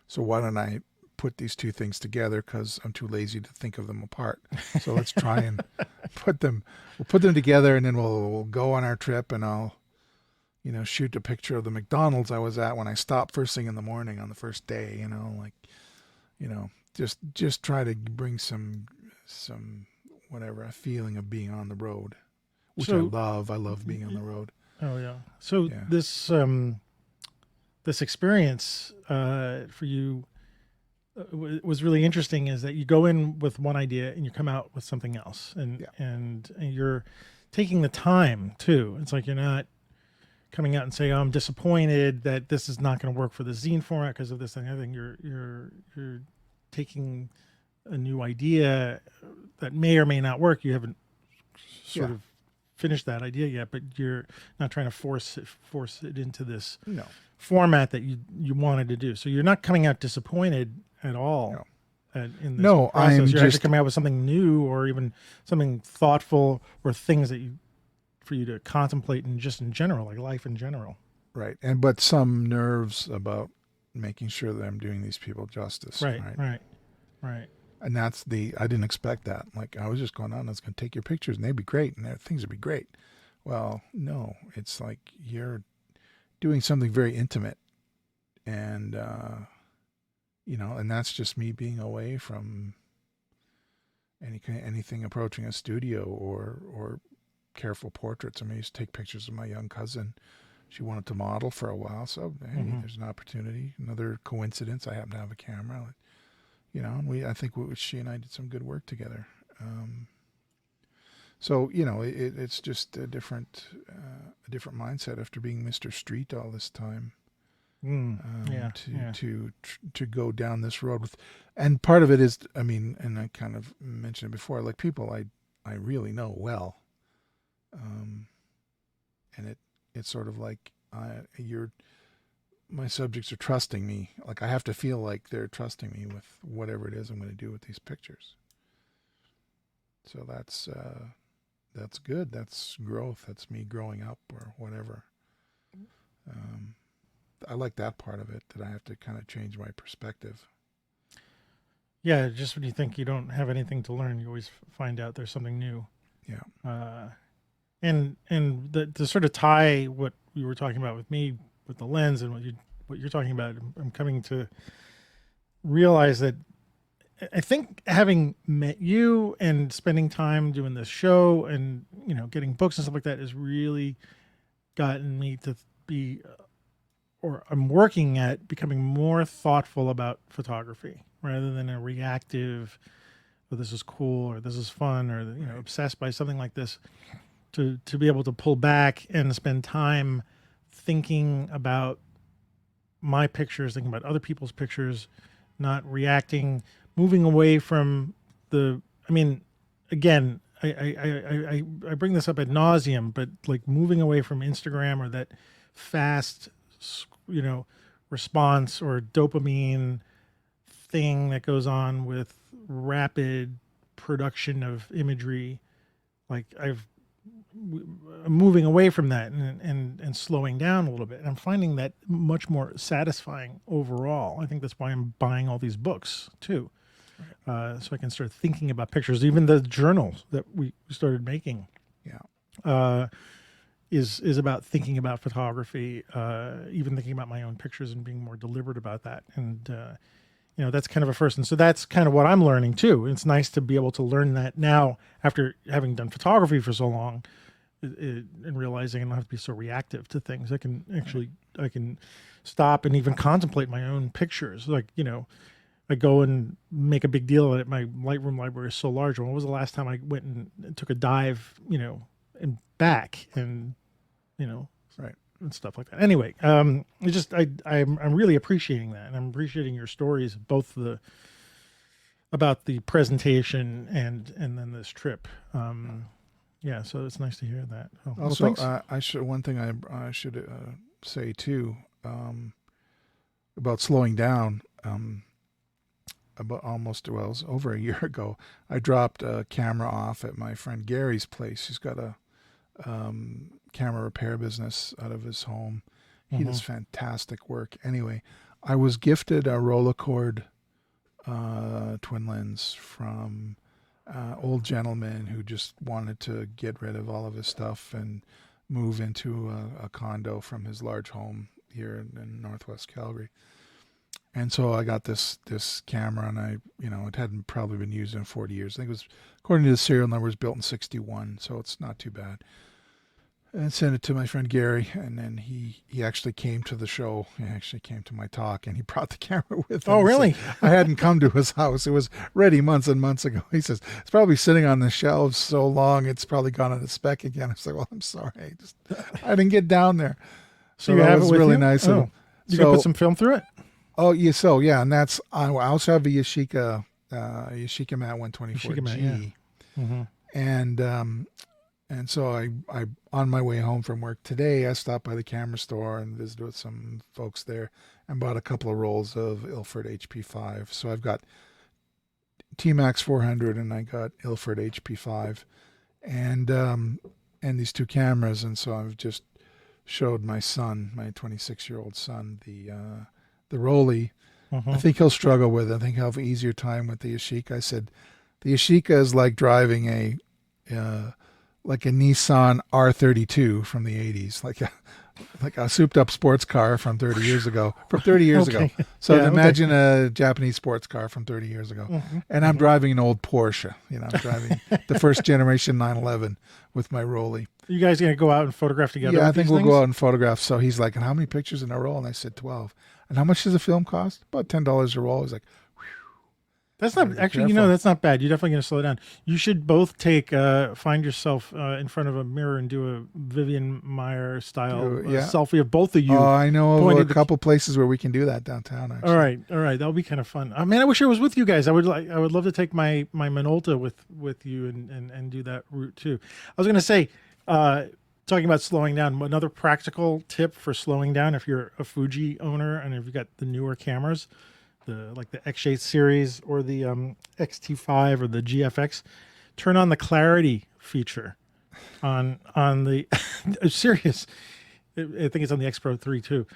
So why don't I put these two things together, because I'm too lazy to think of them apart. So let's try and we'll put them together, and then we'll go on our trip, and I'll, shoot a picture of the McDonald's I was at when I stopped first thing in the morning on the first day, just try to bring some whatever, a feeling of being on the road, which I love. I love being on the road. Oh yeah. So this experience for you was really interesting, is that you go in with one idea and you come out with something else, and you're taking the time too. It's like you're not coming out and saying, "Oh, I'm disappointed that this is not going to work for the zine format because of this and everything." You're taking a new idea that may or may not work. You haven't sort of finished that idea yet, but you're not trying to force it into this format that you wanted to do. So you're not coming out disappointed at all. In this process. I'm you're actually coming out with something new, or even something thoughtful, or things that for you to contemplate, and just in general, like life in general. Right. But some nerves about making sure that I'm doing these people justice. Right. And I didn't expect that. Like, I was just going on, I was going to take your pictures and they'd be great and things would be great. Well, no, it's like doing something very intimate, and and that's just me being away from anything approaching a studio or careful portraits. I mean, I used to take pictures of my young cousin. She wanted to model for a while, so hey, there's an opportunity. Another coincidence, I happen to have a camera. And I think she and I did some good work together. So it's just a different mindset after being Mr. Street all this time. To go down this road with, and part of it is, I mean, and I kind of mentioned it before, like people I really know well, and it's sort of like my subjects are trusting me. Like I have to feel like they're trusting me with whatever it is I'm going to do with these pictures. So that's good. That's growth. That's me growing up or whatever. I like that part of it, that I have to kind of change my perspective. Yeah, just when you think you don't have anything to learn, you always find out there's something new. Yeah. And to sort of tie what you were talking about with me, with the lens, and what you're talking about, I'm coming to realize that I think having met you and spending time doing this show and, getting books and stuff like that has really gotten me to be, or I'm working at becoming more thoughtful about photography rather than a reactive, oh, this is cool, or this is fun, or, obsessed by something like this, to be able to pull back and spend time thinking about my pictures, thinking about other people's pictures, not reacting, moving away from again, I bring this up ad nauseum, but like moving away from Instagram or that fast, response or dopamine thing that goes on with rapid production of imagery. Like I'm moving away from that and slowing down a little bit. And I'm finding that much more satisfying overall. I think that's why I'm buying all these books too. So I can start thinking about pictures. Even the journals that we started making, is about thinking about photography. Even thinking about my own pictures and being more deliberate about that. And that's kind of a first. And so that's kind of what I'm learning too. It's nice to be able to learn that now after having done photography for so long, and realizing I don't have to be so reactive to things. I can stop and even contemplate my own pictures. Like, I go and make a big deal that my Lightroom library is so large. When was the last time I went and took a dive, and back and, and stuff like that. Anyway, I'm really appreciating that, and I'm appreciating your stories, both about the presentation and then this trip. So it's nice to hear that. Also, one thing I should say too, about slowing down. About it was over a year ago, I dropped a camera off at my friend Gary's place. He's got a camera repair business out of his home. He does fantastic work. Anyway, I was gifted a Rolleicord twin lens from old gentleman who just wanted to get rid of all of his stuff and move into a condo from his large home here in Northwest Calgary. And so I got this camera, and it hadn't probably been used in 40 years. I think it was, according to the serial number, it was built in 61, so it's not too bad. And sent it to my friend Gary, and then he actually came to the show. He actually came to my talk, and he brought the camera with him. Oh, really? So I hadn't come to his house. It was ready months and months ago. He says, it's probably sitting on the shelves so long, it's probably gone out of spec again. I was like, well, I'm sorry. I didn't get down there. So you have it with really you? Nice. Oh. You can put some film through it? Oh, yeah. So, yeah. And that's, I also have a Yashica Mat 124G. Yeah. And so I on my way home from work today, I stopped by the camera store and visited with some folks there and bought a couple of rolls of Ilford HP5. So I've got T-Max 400 and I got Ilford HP5 and these two cameras. And so I've just showed my son, my 26-year-old son, the Rolly. I think he'll struggle with it. I think he'll have an easier time with the Yashica. I said, the Yashica is like driving a Nissan R32 from the 80s, like like a souped up sports car from 30 years ago. From 30 years Okay. ago. So Yeah, imagine a Japanese sports car from 30 years ago. Mhm. And I'm driving an old Porsche. You know, I'm driving the first generation 911 with my Rolly. You guys going to go out and photograph together? Yeah, I with think these we'll things? go out and photograph. So he's like, and how many pictures in a roll? And I said 12. And how much does a film cost? About $10 a roll. He's like, That's not Be actually, careful. that's not bad. You're definitely going to slow down. You should both find yourself in front of a mirror and do a Vivian Meyer style Yeah. selfie of both of you. oh, I know of pointed a the- couple places where we can do that downtown. Actually. All right. That'll be kind of fun. Man, I wish I was with you guys. I would love to take my Minolta with you and do that route too. I was going to say, talking about slowing down, another practical tip for slowing down if you're a Fuji owner and if you've got the newer cameras, the X8 series or the X-T5 or the GFX, turn on the clarity feature on the serious. I think it's on the X Pro 3 too.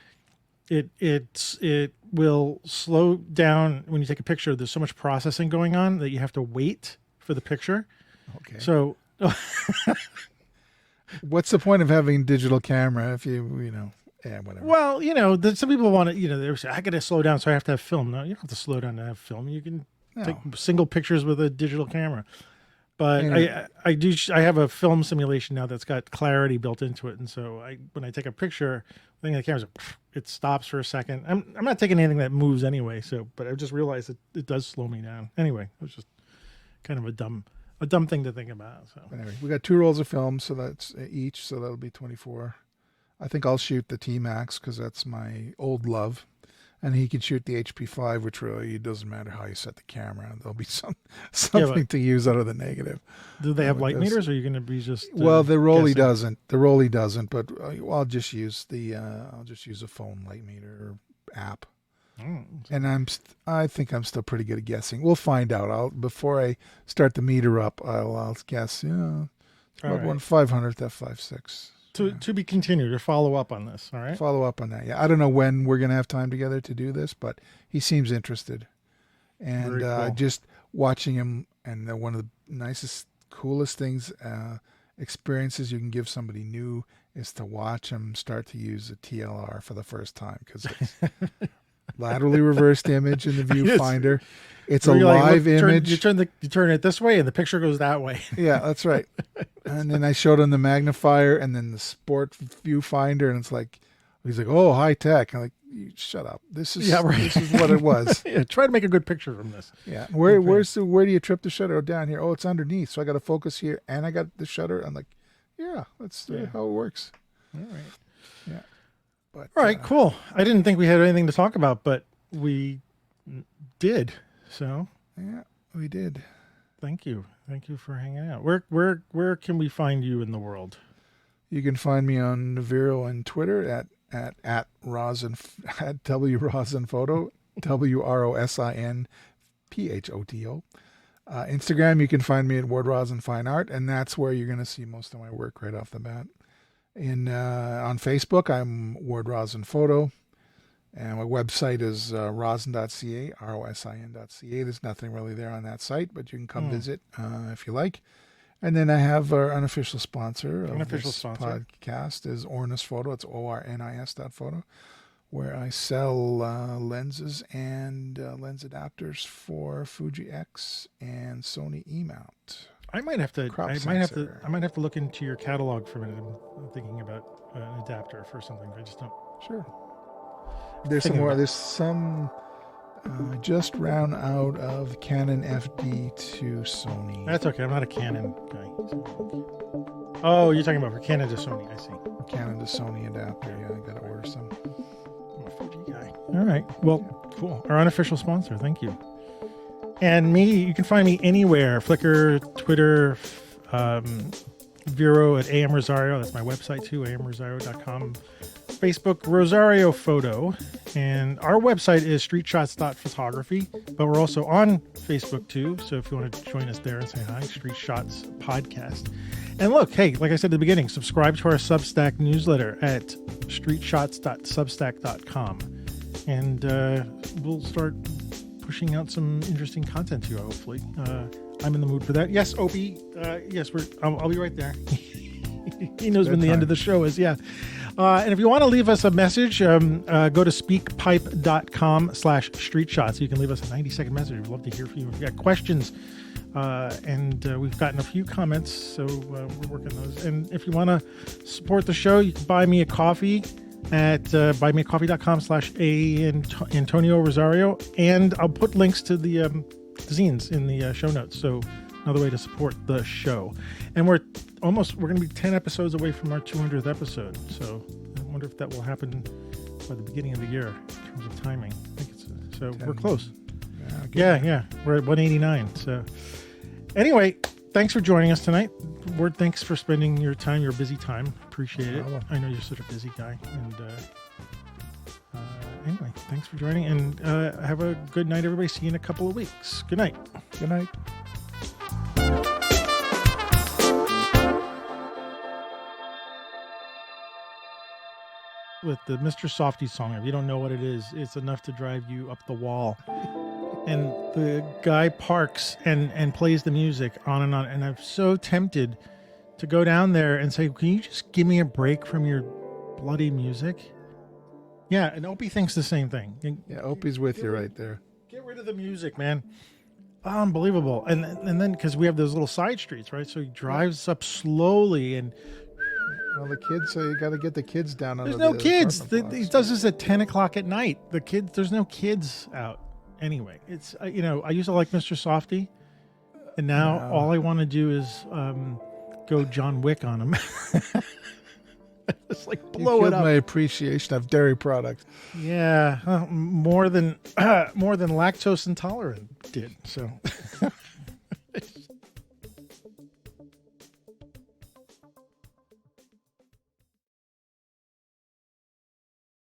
It will slow down when you take a picture. There's so much processing going on that you have to wait for the picture. Okay. So What's the point of having a digital camera if you whatever. well, some people want to, they say, I got to slow down, so I have to have film. No, you don't have to slow down to have film. You can take single pictures with a digital camera. But Yeah. I have a film simulation now that's got clarity built into it, and so when I take a picture, the thing the camera's it stops for a second. I'm not taking anything that moves anyway. So, but I just realized that it does slow me down. Anyway, it was just kind of a dumb thing to think about. So Anyway, we got 2 rolls of film, so that's each, so that'll be 24. I think I'll shoot the T-Max because that's my old love. And he can shoot the HP5, which really it doesn't matter how you set the camera. There'll be something to use out of the negative. do they have With light this. meters, or are you going to be just Well, the Rolly guessing? doesn't. The Rolly doesn't, but I'll just use a phone light meter app. Mm. And I think I'm still pretty good at guessing. We'll find out. Before I start the meter up, I'll guess. It's All about right. 1/500th f5.6. To be continued, or follow up on this. All right. Follow up on that. Yeah, I don't know when we're gonna have time together to do this, but he seems interested, and Very cool. just watching him, and one of the nicest, coolest things, experiences you can give somebody new is to watch him start to use a TLR for the first time, because it's laterally reversed image in the viewfinder. It's a Where you're like, live look, image. You turn it this way, and the picture goes that way. Yeah, that's right. And then I showed him the magnifier and then the sport viewfinder, and it's like, he's like, "Oh, high tech." I'm like, "Shut up! This is This is what it was." Yeah, try to make a good picture from this. Yeah. Where do you trip the shutter? Oh, down here. Oh, it's underneath. So I got to focus here, and I got the shutter. I'm like, yeah, that's how it works. All right. Yeah. But All right. Cool. I didn't think we had anything to talk about, but we did. So yeah, we did. thank you. Thank you for hanging out. Where can we find you in the world? You can find me on Vero and Twitter at Rosin at WRosinPhoto, WROSINPHOTO. Instagram, you can find me at Ward Rosin Fine Art, and that's where you're going to see most of my work right off the bat. On Facebook, I'm Ward Rosin Photo, and my website is rosin.ca, ROSIN.ca. There's nothing really there on that site, but you can come visit if you like. And then I have our unofficial sponsor of this podcast is Ornis Photo. It's ORNIS.photo, where I sell lenses and lens adapters for Fuji X and Sony E-mount. I might have to. Crop I might sensor. have to look into your catalog for a minute. I'm thinking about an adapter for something. I just don't. Sure. There's some Thinking more. about- There's some just round out of Canon FD to Sony. That's okay. I'm not a Canon guy. Oh, you're talking about for Canon to Sony. I see. Canon to Sony adapter. Yeah, I gotta order some. I'm a Fuji guy. All right. Well, cool. Our unofficial sponsor. Thank you. And me, you can find me anywhere. Flickr, Twitter, Vero at AM Rosario. That's my website too, amrosario.com. Facebook, Rosario Photo. And our website is streetshots.photography. But we're also on Facebook too. So if you want to join us there and say hi, Street Shots Podcast. And look, hey, like I said at the beginning, subscribe to our Substack newsletter at streetshots.substack.com. And we'll start pushing out some interesting content to you, hopefully. I'm in the mood for that. Yes, Opie. Yes, I'll be right there. He knows when the end of the show is. Yeah. And if you want to leave us a message, go to speakpipe.com/streetshots. You can leave us a 90-second message. We'd love to hear from you. If you got questions, and we've gotten a few comments, so we're working those. And if you want to support the show, you can buy me a coffee at buymeacoffee.com/Antonio Rosario. And I'll put links to the zines in the show notes. So another way to support the show. And we're going to be 10 episodes away from our 200th episode. So I wonder if that will happen by the beginning of the year in terms of timing. I think so we're close. Yeah. We're at 189. So anyway, thanks for joining us tonight. Ward, thanks for spending your time, your busy time. Appreciate it. I know you're such a busy guy. And anyway, thanks for joining. And have a good night, everybody. See you in a couple of weeks. Good night. Good night. With the Mr. Softy song, if you don't know what it is, it's enough to drive you up the wall. And the guy parks and plays the music on, and I'm so tempted to go down there and say, can you just give me a break from your bloody music? Yeah, and Opie thinks the same thing. Yeah, Opie's with you right there. Get rid of the music, man. Unbelievable. And then because we have those little side streets, right? So he drives up slowly, and well, the kids, so you got to get the kids down. There's no kids. He does this at 10 o'clock at night. There's no kids out. Anyway, it's, I used to like Mr. Softy, and now all I want to do is go John Wick on him. Just like blow it up. My appreciation of dairy products. Yeah, more than lactose intolerant did. So.